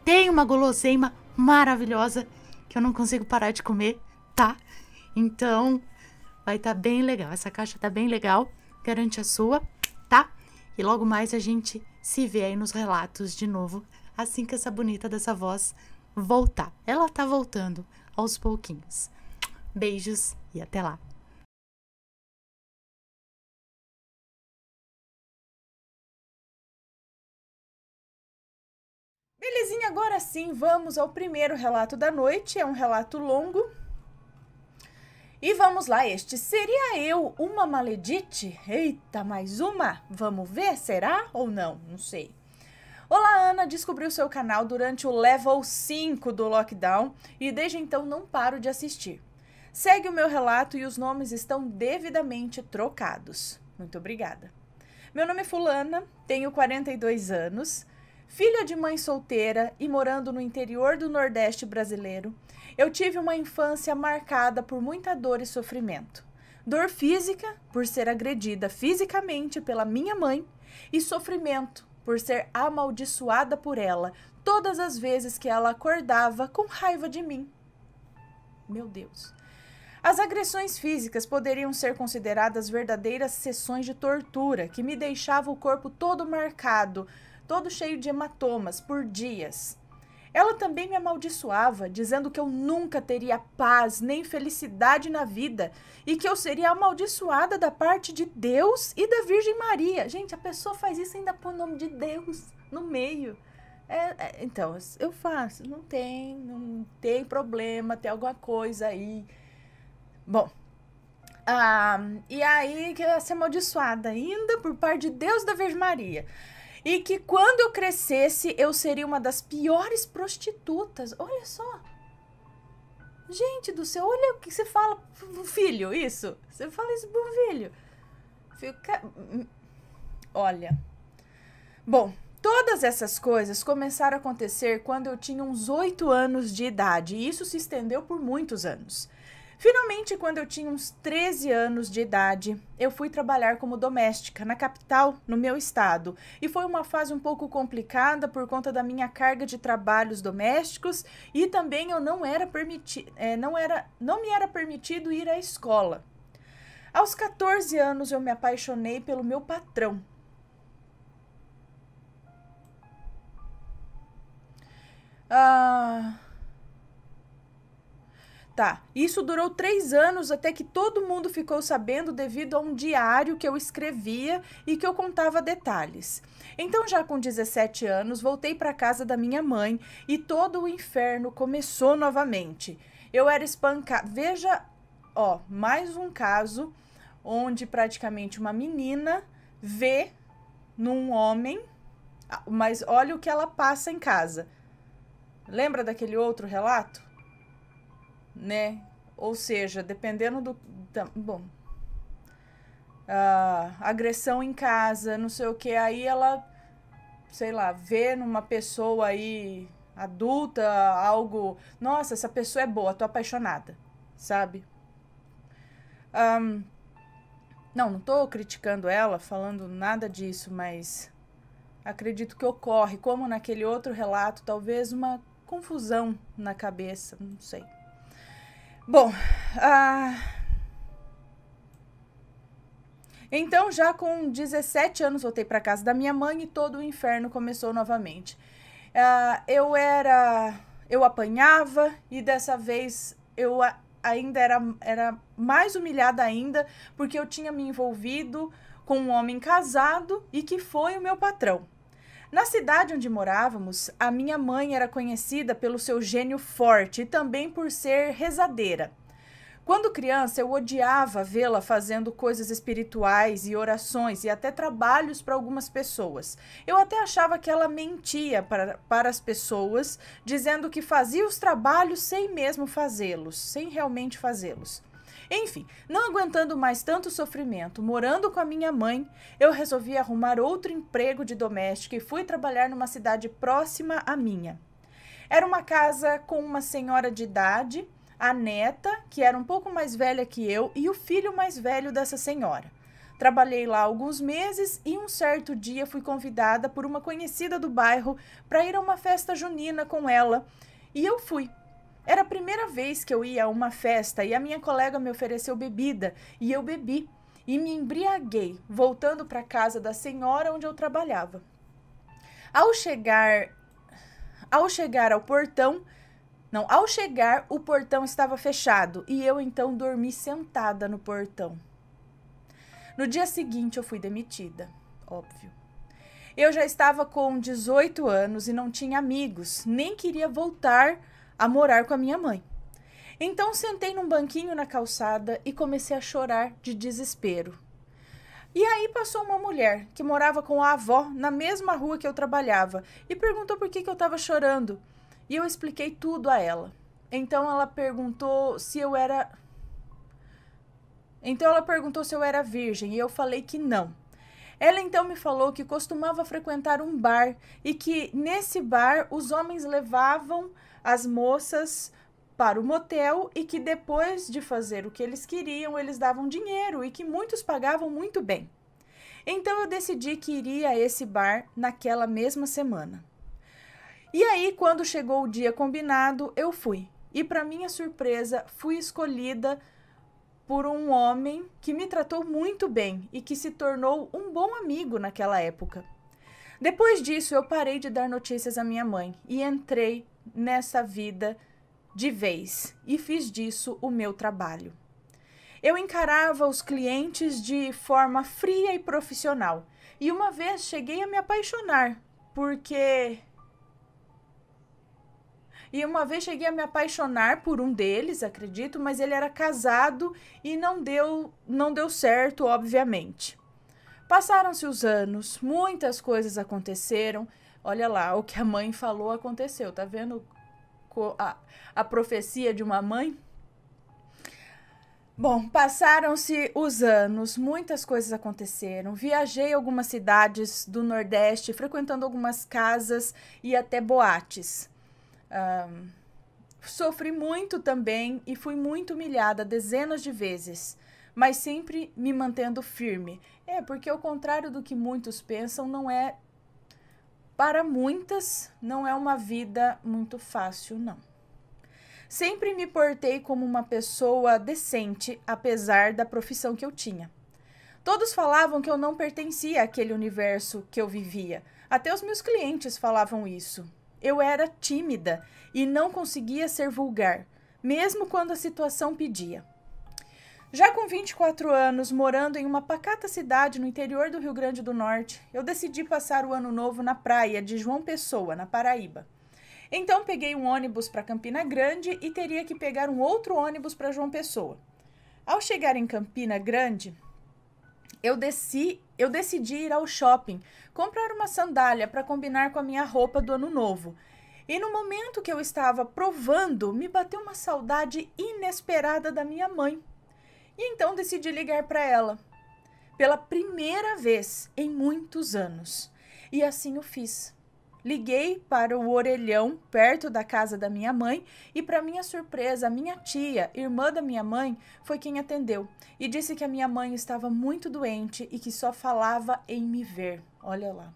Speaker 3: tem uma guloseima maravilhosa que eu não consigo parar de comer, tá? Então, vai estar bem legal. Essa caixa tá bem legal, garante a sua, tá? E logo mais a gente se vê aí nos relatos de novo, assim que essa bonita dessa voz voltar. Ela tá voltando aos pouquinhos. Beijos e até lá.
Speaker 1: Belezinha, agora sim, vamos ao primeiro relato da noite. É um relato longo. E vamos lá, este. Seria eu uma maledite? Eita, mais uma? Vamos ver, será ou não? Não sei. Olá, Ana, descobri o seu canal durante o Level 5 do lockdown e desde então não paro de assistir. Segue o meu relato e os nomes estão devidamente trocados. Muito obrigada. Meu nome é Fulana, tenho 42 anos, filha de mãe solteira e morando no interior do Nordeste brasileiro. Eu tive uma infância marcada por muita dor e sofrimento. Dor física, por ser agredida fisicamente pela minha mãe, e sofrimento, por ser amaldiçoada por ela todas as vezes que ela acordava com raiva de mim. Meu Deus. As agressões físicas poderiam ser consideradas verdadeiras sessões de tortura que me deixavam o corpo todo marcado, todo cheio de hematomas por dias. Ela também me amaldiçoava, dizendo que eu nunca teria paz nem felicidade na vida e que eu seria amaldiçoada da parte de Deus e da Virgem Maria. Gente, a pessoa faz isso e ainda põe o nome de Deus no meio. Então, eu faço. Não tem problema, tem alguma coisa aí. Bom, e aí que eu ia ser amaldiçoada ainda por parte de Deus e da Virgem Maria. E que quando eu crescesse, eu seria uma das piores prostitutas. Olha só. Gente do céu, olha o que você fala pro filho, isso. Você fala isso pro filho. Olha. Bom, todas essas coisas começaram a acontecer quando eu tinha uns 8 anos de idade. E isso se estendeu por muitos anos. Finalmente, quando eu tinha uns 13 anos de idade, eu fui trabalhar como doméstica na capital, no meu estado. E foi uma fase um pouco complicada por conta da minha carga de trabalhos domésticos e também eu não me era permitido ir à escola. Aos 14 anos, eu me apaixonei pelo meu patrão. Tá, isso durou 3 anos até que todo mundo ficou sabendo devido a um diário que eu escrevia e que eu contava detalhes. Então, já com 17 anos, voltei para casa da minha mãe e todo o inferno começou novamente. Eu era espancada. Veja, ó, mais um caso onde praticamente uma menina vê num homem, mas olha o que ela passa em casa. Lembra daquele outro relato? Né? Ou seja, dependendo do... Bom, agressão em casa, não sei o que, aí ela, sei lá, vê numa pessoa aí adulta algo... Nossa, essa pessoa é boa, tô apaixonada, sabe? Não tô criticando ela, falando nada disso, mas acredito que ocorre, como naquele outro relato, talvez uma confusão na cabeça, não sei. Bom, então já com 17 anos voltei para casa da minha mãe e todo o inferno começou novamente. Eu apanhava e dessa vez eu ainda era mais humilhada ainda porque eu tinha me envolvido com um homem casado e que foi o meu patrão. Na cidade onde morávamos, a minha mãe era conhecida pelo seu gênio forte e também por ser rezadeira. Quando criança, eu odiava vê-la fazendo coisas espirituais e orações e até trabalhos para algumas pessoas. Eu até achava que ela mentia para as pessoas, dizendo que fazia os trabalhos sem mesmo fazê-los, sem realmente fazê-los. Enfim, não aguentando mais tanto sofrimento, morando com a minha mãe, eu resolvi arrumar outro emprego de doméstica e fui trabalhar numa cidade próxima à minha. Era uma casa com uma senhora de idade, a neta, que era um pouco mais velha que eu, e o filho mais velho dessa senhora. Trabalhei lá alguns meses e um certo dia fui convidada por uma conhecida do bairro para ir a uma festa junina com ela, e eu fui. Era a primeira vez que eu ia a uma festa e a minha colega me ofereceu bebida e eu bebi e me embriaguei, voltando para a casa da senhora onde eu trabalhava. Ao chegar ao portão, o portão estava fechado e eu então dormi sentada no portão. No dia seguinte eu fui demitida, óbvio. Eu já estava com 18 anos e não tinha amigos, nem queria voltar a morar com a minha mãe. Então sentei num banquinho na calçada e comecei a chorar de desespero. E aí passou uma mulher que morava com a avó na mesma rua que eu trabalhava e perguntou por que eu estava chorando. E eu expliquei tudo a ela. Então ela perguntou se eu era virgem e eu falei que não. Ela então me falou que costumava frequentar um bar e que nesse bar os homens levavam as moças para o motel e que depois de fazer o que eles queriam, eles davam dinheiro e que muitos pagavam muito bem. Então eu decidi que iria a esse bar naquela mesma semana. E aí, quando chegou o dia combinado, eu fui. E para minha surpresa, fui escolhida por um homem que me tratou muito bem e que se tornou um bom amigo naquela época. Depois disso, eu parei de dar notícias à minha mãe e entrei nessa vida de vez e fiz disso o meu trabalho. Eu encarava os clientes de forma fria e profissional. E uma vez cheguei a me apaixonar, por um deles, acredito, mas ele era casado e não deu certo, obviamente. Passaram-se os anos, muitas coisas aconteceram. Olha lá, o que a mãe falou aconteceu, tá vendo a profecia de uma mãe? Bom, passaram-se os anos, muitas coisas aconteceram. Viajei algumas cidades do Nordeste, frequentando algumas casas e até boates. Sofri muito também e fui muito humilhada dezenas de vezes, mas sempre me mantendo firme. Porque ao contrário do que muitos pensam, para muitas, não é uma vida muito fácil, não. Sempre me portei como uma pessoa decente, apesar da profissão que eu tinha. Todos falavam que eu não pertencia àquele universo que eu vivia. Até os meus clientes falavam isso. Eu era tímida e não conseguia ser vulgar, mesmo quando a situação pedia. Já com 24 anos, morando em uma pacata cidade no interior do Rio Grande do Norte, eu decidi passar o ano novo na praia de João Pessoa, na Paraíba. Então peguei um ônibus para Campina Grande e teria que pegar um outro ônibus para João Pessoa. Ao chegar em Campina Grande, eu decidi ir ao shopping, comprar uma sandália para combinar com a minha roupa do ano novo. E no momento que eu estava provando, me bateu uma saudade inesperada da minha mãe. E então decidi ligar para ela, pela primeira vez em muitos anos. E assim eu fiz. Liguei para o orelhão perto da casa da minha mãe e, para minha surpresa, a minha tia, irmã da minha mãe, foi quem atendeu e disse que a minha mãe estava muito doente e que só falava em me ver. Olha lá.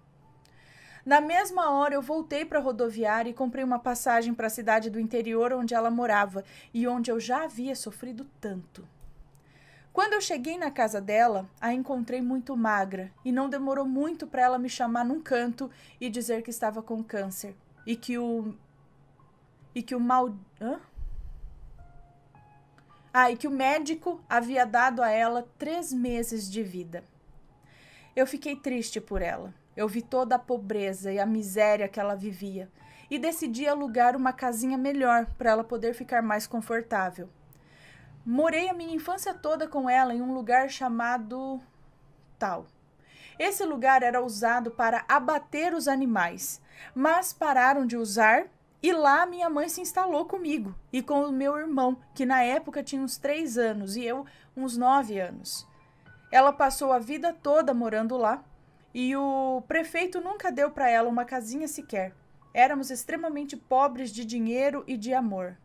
Speaker 1: Na mesma hora, eu voltei para a rodoviária e comprei uma passagem para a cidade do interior onde ela morava e onde eu já havia sofrido tanto. Quando eu cheguei na casa dela, a encontrei muito magra e não demorou muito para ela me chamar num canto e dizer que estava com câncer e que o médico havia dado a ela 3 meses de vida. Eu fiquei triste por ela. Eu vi toda a pobreza e a miséria que ela vivia e decidi alugar uma casinha melhor para ela poder ficar mais confortável. Morei a minha infância toda com ela em um lugar chamado Tal. Esse lugar era usado para abater os animais, mas pararam de usar e lá minha mãe se instalou comigo e com o meu irmão, que na época tinha uns 3 anos e eu uns 9 anos. Ela passou a vida toda morando lá e o prefeito nunca deu para ela uma casinha sequer. Éramos extremamente pobres de dinheiro e de amor.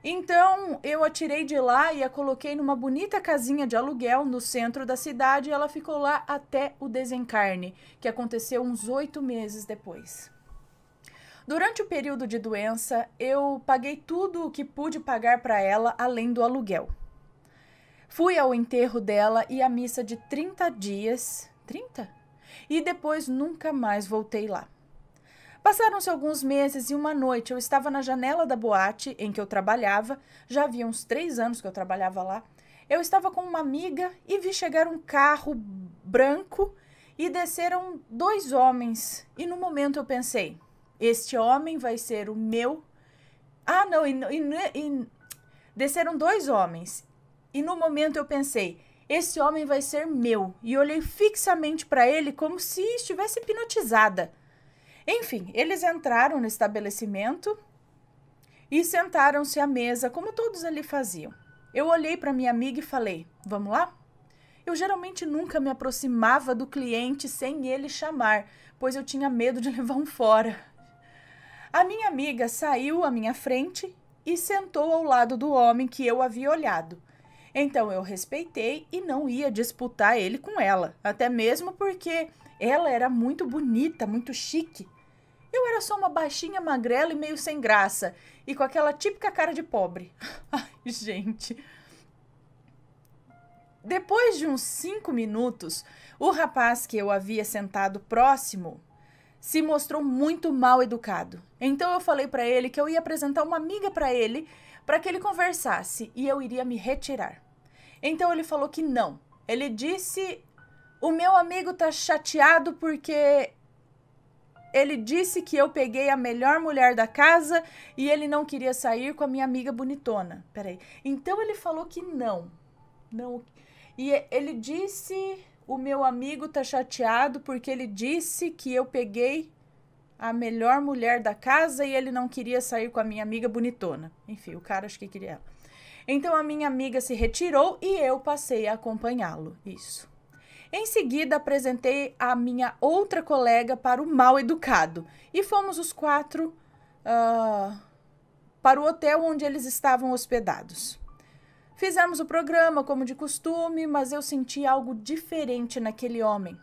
Speaker 1: Então, eu a tirei de lá e a coloquei numa bonita casinha de aluguel no centro da cidade e ela ficou lá até o desencarne, que aconteceu uns 8 meses depois. Durante o período de doença, eu paguei tudo o que pude pagar para ela, além do aluguel. Fui ao enterro dela e à missa de 30 dias... 30? E depois nunca mais voltei lá. Passaram-se alguns meses e uma noite eu estava na janela da boate em que eu trabalhava, já havia uns 3 anos que eu trabalhava lá. Eu estava com uma amiga e vi chegar um carro branco e desceram 2 homens. E no momento eu pensei, este homem vai ser o meu... Desceram 2 homens e no momento eu pensei, esse homem vai ser meu. E olhei fixamente para ele como se estivesse hipnotizada. Enfim, eles entraram no estabelecimento e sentaram-se à mesa, como todos ali faziam. Eu olhei para minha amiga e falei, vamos lá? Eu geralmente nunca me aproximava do cliente sem ele chamar, pois eu tinha medo de levar um fora. A minha amiga saiu à minha frente e sentou ao lado do homem que eu havia olhado. Então eu respeitei e não ia disputar ele com ela, até mesmo porque ela era muito bonita, muito chique. Eu era só uma baixinha magrela e meio sem graça, e com aquela típica cara de pobre. Ai, gente. Depois de uns 5 minutos, o rapaz que eu havia sentado próximo se mostrou muito mal educado. Então eu falei para ele que eu ia apresentar uma amiga para ele que ele conversasse, e eu iria me retirar. Então ele falou que não. Ele disse... O meu amigo tá chateado porque ele disse que eu peguei a melhor mulher da casa e ele não queria sair com a minha amiga bonitona. Peraí. Então ele falou que não. Não. E ele disse, o meu amigo tá chateado porque ele disse que eu peguei a melhor mulher da casa e ele não queria sair com a minha amiga bonitona. Enfim, o cara acho que queria ela. Então a minha amiga se retirou e eu passei a acompanhá-lo. Isso. Em seguida, apresentei a minha outra colega para o mal educado e fomos os 4 para o hotel onde eles estavam hospedados. Fizemos o programa como de costume, mas eu senti algo diferente naquele homem.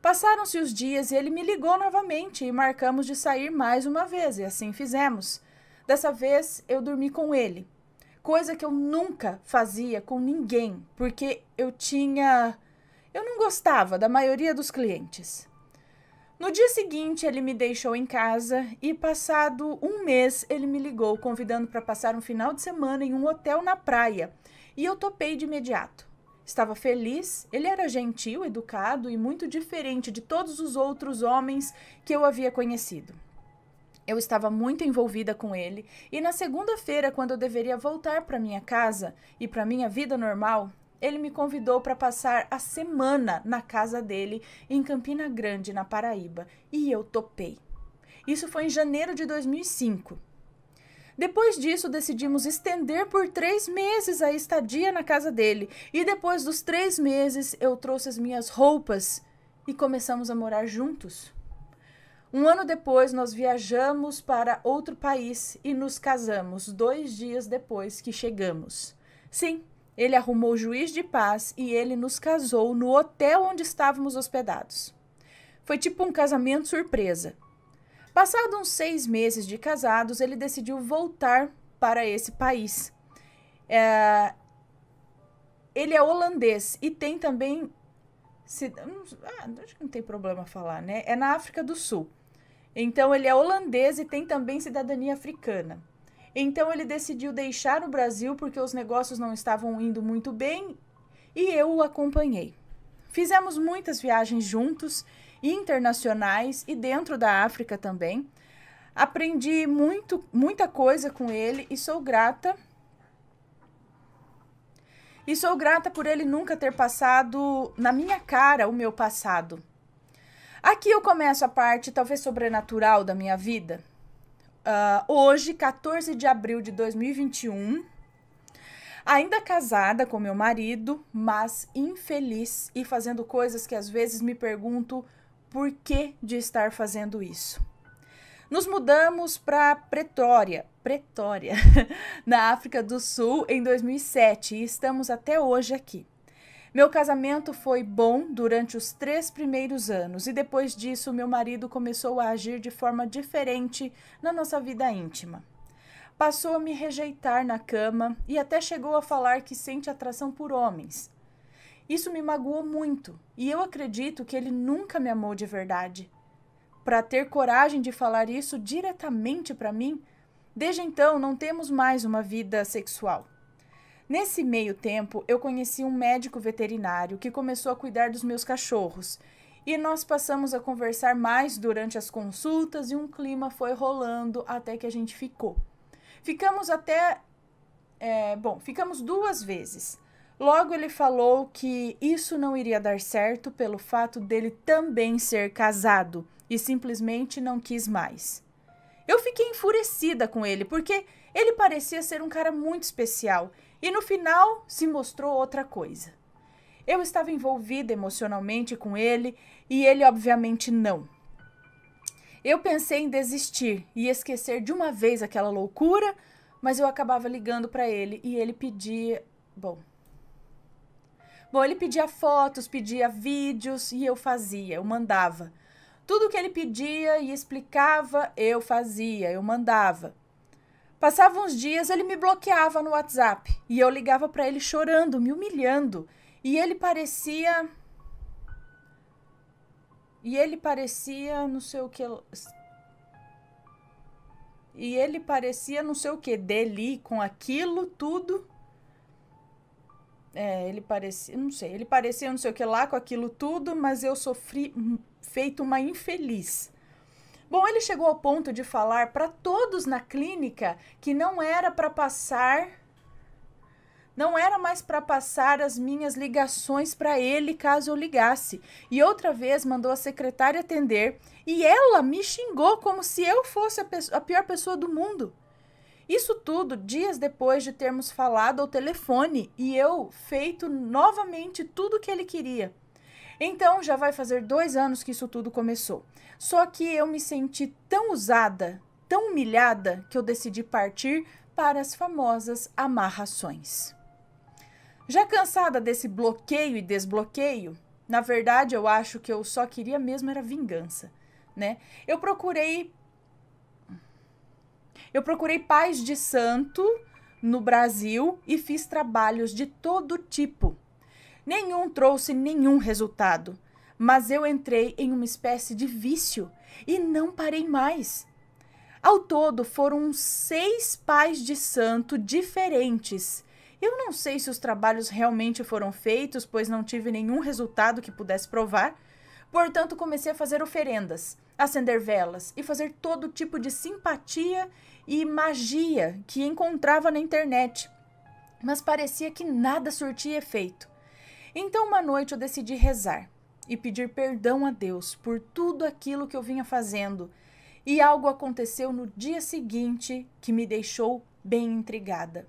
Speaker 1: Passaram-se os dias e ele me ligou novamente e marcamos de sair mais uma vez, e assim fizemos. Dessa vez eu dormi com ele, coisa que eu nunca fazia com ninguém, porque eu não gostava da maioria dos clientes. No dia seguinte, ele me deixou em casa e, passado um mês, ele me ligou convidando para passar um final de semana em um hotel na praia. E eu topei de imediato. Estava feliz, ele era gentil, educado e muito diferente de todos os outros homens que eu havia conhecido. Eu estava muito envolvida com ele e na segunda-feira, quando eu deveria voltar para minha casa e para minha vida normal, ele me convidou para passar a semana na casa dele, em Campina Grande, na Paraíba, e eu topei. Isso foi em janeiro de 2005. Depois disso, decidimos estender por 3 meses a estadia na casa dele, e depois dos 3 meses, eu trouxe as minhas roupas e começamos a morar juntos. Um ano depois, nós viajamos para outro país e nos casamos 2 dias depois que chegamos. Sim, ele arrumou o juiz de paz e ele nos casou no hotel onde estávamos hospedados. Foi tipo um casamento surpresa. Passados uns 6 meses de casados, ele decidiu voltar para esse país. Ele é holandês e tem também... acho que não tem problema falar, né? É na África do Sul. Então, ele é holandês e tem também cidadania africana. Então, ele decidiu deixar o Brasil porque os negócios não estavam indo muito bem e eu o acompanhei. Fizemos muitas viagens juntos, internacionais e dentro da África também. Aprendi muita coisa com ele e sou grata. E sou grata por ele nunca ter passado na minha cara o meu passado. Aqui eu começo a parte talvez sobrenatural da minha vida. Hoje, 14 de abril de 2021, ainda casada com meu marido, mas infeliz e fazendo coisas que às vezes me pergunto por que de estar fazendo isso. Nos mudamos para Pretória, na África do Sul, em 2007 e estamos até hoje aqui. Meu casamento foi bom durante os 3 primeiros anos e depois disso meu marido começou a agir de forma diferente na nossa vida íntima. Passou a me rejeitar na cama e até chegou a falar que sente atração por homens. Isso me magoou muito e eu acredito que ele nunca me amou de verdade. Para ter coragem de falar isso diretamente para mim, desde então não temos mais uma vida sexual. Nesse meio tempo, eu conheci um médico veterinário que começou a cuidar dos meus cachorros e nós passamos a conversar mais durante as consultas e um clima foi rolando até que a gente ficou. Ficamos 2 vezes. Logo ele falou que isso não iria dar certo pelo fato dele também ser casado e simplesmente não quis mais. Eu fiquei enfurecida com ele porque ele parecia ser um cara muito especial e no final se mostrou outra coisa. Eu estava envolvida emocionalmente com ele e ele obviamente não. Eu pensei em desistir e esquecer de uma vez aquela loucura, mas eu acabava ligando para ele e ele pedia... ele pedia fotos, pedia vídeos e eu fazia, eu mandava. Tudo que ele pedia e explicava, eu fazia, eu mandava. Passavam uns dias, ele me bloqueava no WhatsApp e eu ligava para ele chorando, me humilhando. E ele parecia não sei o que. E ele parecia não sei o que dele com aquilo tudo. Ele parecia não sei o que lá com aquilo tudo, mas eu sofri feito uma infeliz. Bom, ele chegou ao ponto de falar para todos na clínica que não era mais para passar as minhas ligações para ele caso eu ligasse. E outra vez mandou a secretária atender e ela me xingou como se eu fosse a pior pessoa do mundo. Isso tudo dias depois de termos falado ao telefone e eu feito novamente tudo o que ele queria. Então, já vai fazer 2 anos que isso tudo começou. Só que eu me senti tão usada tão humilhada que eu decidi partir para as famosas amarrações. Já cansada desse bloqueio e desbloqueio, na verdade eu acho que eu só queria mesmo era vingança, né? Eu procurei pais de santo no Brasil e fiz trabalhos de todo tipo. Nenhum trouxe nenhum resultado, mas eu entrei em uma espécie de vício e não parei mais. Ao todo, foram 6 pais de santo diferentes. Eu não sei se os trabalhos realmente foram feitos, pois não tive nenhum resultado que pudesse provar. Portanto, comecei a fazer oferendas, acender velas e fazer todo tipo de simpatia e magia que encontrava na internet. Mas parecia que nada surtia efeito. Então, uma noite eu decidi rezar e pedir perdão a Deus por tudo aquilo que eu vinha fazendo. E algo aconteceu no dia seguinte que me deixou bem intrigada.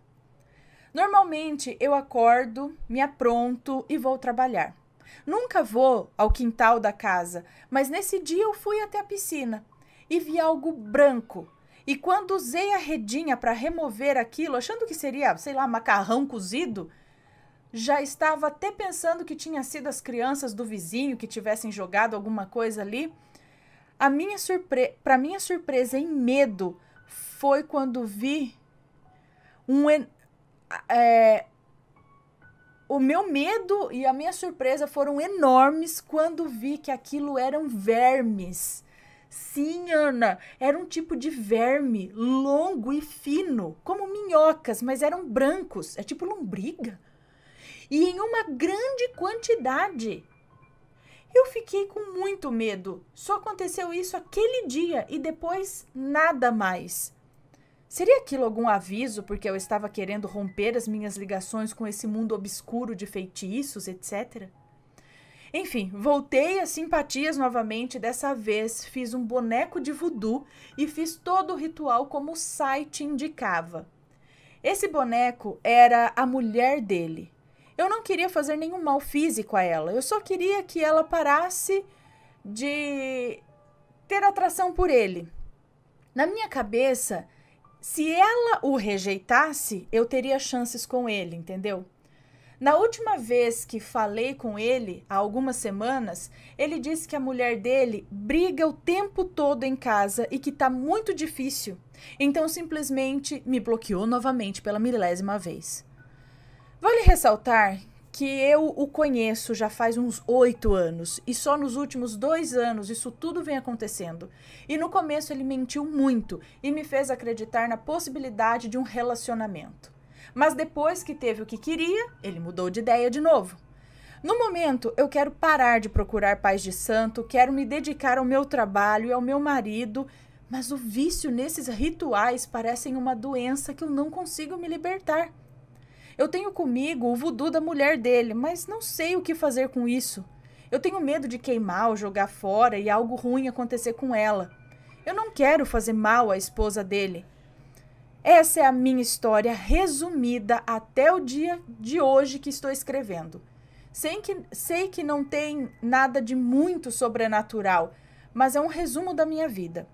Speaker 1: Normalmente eu acordo, me apronto e vou trabalhar. Nunca vou ao quintal da casa, mas nesse dia eu fui até a piscina e vi algo branco. E quando usei a redinha para remover aquilo, achando que seria, sei lá, macarrão cozido, já estava até pensando que tinha sido as crianças do vizinho que tivessem jogado alguma coisa ali. Para minha surpresa e medo, foi quando vi o meu medo e a minha surpresa foram enormes quando vi que aquilo eram vermes. Sim, Ana, era um tipo de verme longo e fino, como minhocas, mas eram brancos, é tipo lombriga. E em uma grande quantidade. Eu fiquei com muito medo. Só aconteceu isso aquele dia e depois nada mais. Seria aquilo algum aviso porque eu estava querendo romper as minhas ligações com esse mundo obscuro de feitiços, etc? Enfim, voltei às simpatias novamente. Dessa vez fiz um boneco de voodoo e fiz todo o ritual como o site indicava. Esse boneco era a mulher dele. Eu não queria fazer nenhum mal físico a ela. Eu só queria que ela parasse de ter atração por ele. Na minha cabeça, se ela o rejeitasse, eu teria chances com ele, entendeu? Na última vez que falei com ele, há algumas semanas, ele disse que a mulher dele briga o tempo todo em casa e que tá muito difícil. Então, simplesmente me bloqueou novamente pela 1000ª vez. Vale ressaltar que eu o conheço já faz uns 8 anos e só nos últimos 2 anos isso tudo vem acontecendo. E no começo ele mentiu muito e me fez acreditar na possibilidade de um relacionamento. Mas depois que teve o que queria, ele mudou de ideia de novo. No momento, eu quero parar de procurar pais de santo, quero me dedicar ao meu trabalho e ao meu marido, mas o vício nesses rituais parecem uma doença que eu não consigo me libertar. Eu tenho comigo o voodoo da mulher dele, mas não sei o que fazer com isso. Eu tenho medo de queimar ou jogar fora e algo ruim acontecer com ela. Eu não quero fazer mal à esposa dele. Essa é a minha história resumida até o dia de hoje que estou escrevendo. Sei que não tem nada de muito sobrenatural, mas é um resumo da minha vida.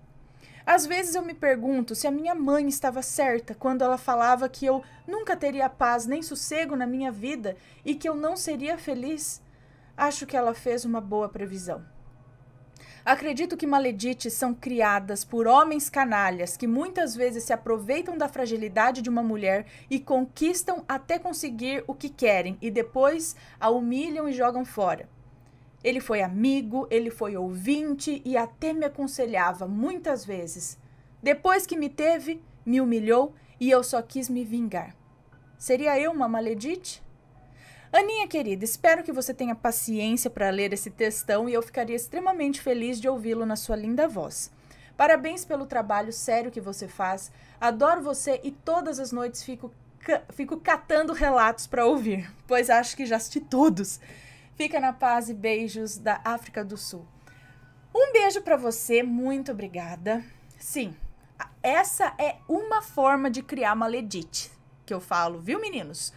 Speaker 1: Às vezes eu me pergunto se a minha mãe estava certa quando ela falava que eu nunca teria paz nem sossego na minha vida e que eu não seria feliz. Acho que ela fez uma boa previsão. Acredito que maledites são criadas por homens canalhas que muitas vezes se aproveitam da fragilidade de uma mulher e conquistam até conseguir o que querem e depois a humilham e jogam fora. Ele foi amigo, ele foi ouvinte e até me aconselhava muitas vezes. Depois que me teve, me humilhou e eu só quis me vingar. Seria eu uma maledite? Aninha querida, espero que você tenha paciência para ler esse textão e eu ficaria extremamente feliz de ouvi-lo na sua linda voz. Parabéns pelo trabalho sério que você faz. Adoro você e todas as noites fico catando relatos para ouvir, pois acho que já assisti todos. Fica na paz e beijos da África do Sul. Um beijo para você, muito obrigada. Sim, essa é uma forma de criar maledite que eu falo, viu, meninos?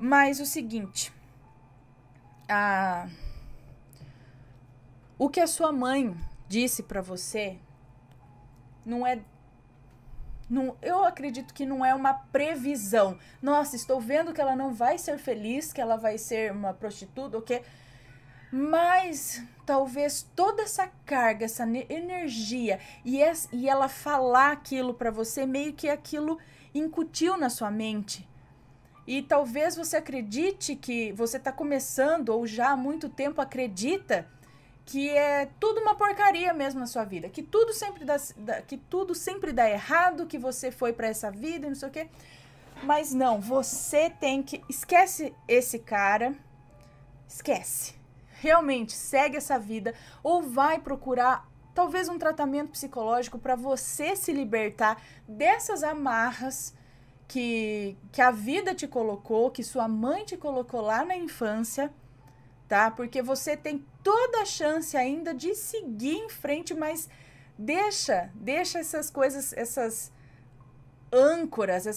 Speaker 1: Mas o seguinte, o que a sua mãe disse para você não é Não, eu acredito que não é uma previsão. Nossa, estou vendo que ela não vai ser feliz, que ela vai ser uma prostituta, o quê? Mas talvez toda essa carga, essa energia e ela falar aquilo para você, meio que aquilo incutiu na sua mente. E talvez você acredite que você está começando, ou já há muito tempo acredita, que é tudo uma porcaria mesmo na sua vida, que tudo sempre dá errado, que você foi para essa vida e não sei o quê. Mas não, você tem que... Esquece esse cara, esquece. Realmente, segue essa vida ou vai procurar talvez um tratamento psicológico para você se libertar dessas amarras que a vida te colocou, que sua mãe te colocou lá na infância, tá? Porque você tem toda a chance ainda de seguir em frente, mas deixa essas coisas, essas âncoras,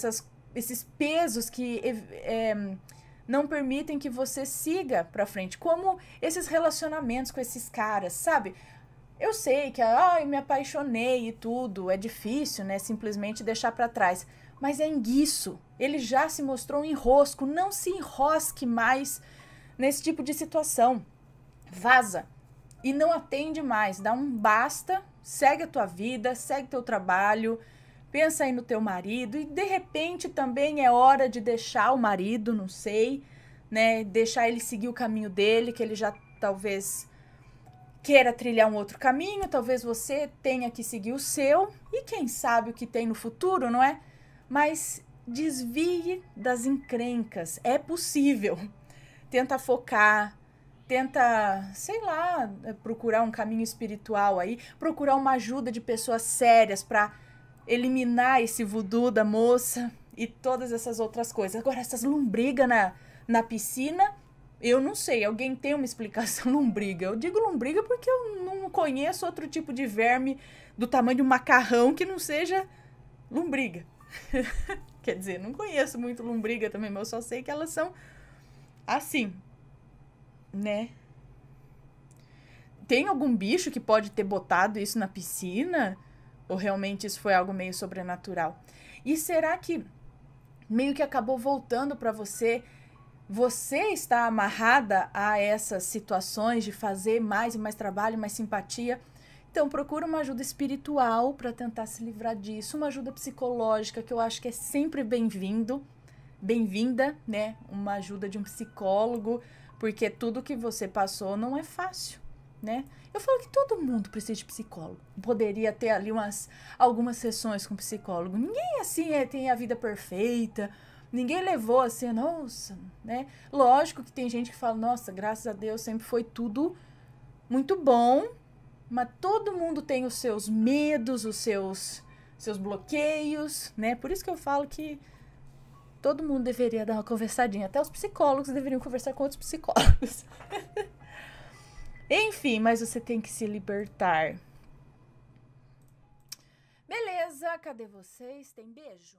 Speaker 1: esses pesos que não permitem que você siga pra frente, como esses relacionamentos com esses caras, sabe? Eu sei que, me apaixonei e tudo, é difícil, né, simplesmente deixar pra trás, mas é enguiço, ele já se mostrou um enrosco, não se enrosque mais nesse tipo de situação, vaza e não atende mais, dá um basta, segue a tua vida, segue teu trabalho, pensa aí no teu marido e de repente também é hora de deixar o marido, não sei, né? Deixar ele seguir o caminho dele, que ele já talvez queira trilhar um outro caminho, talvez você tenha que seguir o seu e quem sabe o que tem no futuro, não é? Mas desvie das encrencas, é possível. Tenta focar, tenta, sei lá, procurar um caminho espiritual aí, procurar uma ajuda de pessoas sérias para eliminar esse voodoo da moça e todas essas outras coisas. Agora, essas lombrigas na piscina, eu não sei, alguém tem uma explicação lombriga? Eu digo lombriga porque eu não conheço outro tipo de verme do tamanho de um macarrão que não seja lombriga. Quer dizer, não conheço muito lombriga também, mas eu só sei que elas são assim, né? Tem algum bicho que pode ter botado isso na piscina? Ou realmente isso foi algo meio sobrenatural? E será que meio que acabou voltando para você? Você está amarrada a essas situações de fazer mais e mais trabalho, mais simpatia? Então procura uma ajuda espiritual para tentar se livrar disso, uma ajuda psicológica que eu acho que é sempre bem-vinda, né? Uma ajuda de um psicólogo, porque tudo que você passou não é fácil, né? Eu falo que todo mundo precisa de psicólogo. Poderia ter ali algumas sessões com psicólogo. Ninguém assim tem a vida perfeita. Ninguém levou assim, nossa, né? Lógico que tem gente que fala, nossa, graças a Deus sempre foi tudo muito bom. Mas todo mundo tem os seus medos, os seus bloqueios, né? Por isso que eu falo que todo mundo deveria dar uma conversadinha. Até os psicólogos deveriam conversar com outros psicólogos. Enfim, mas você tem que se libertar. Beleza, cadê vocês? Tem beijo?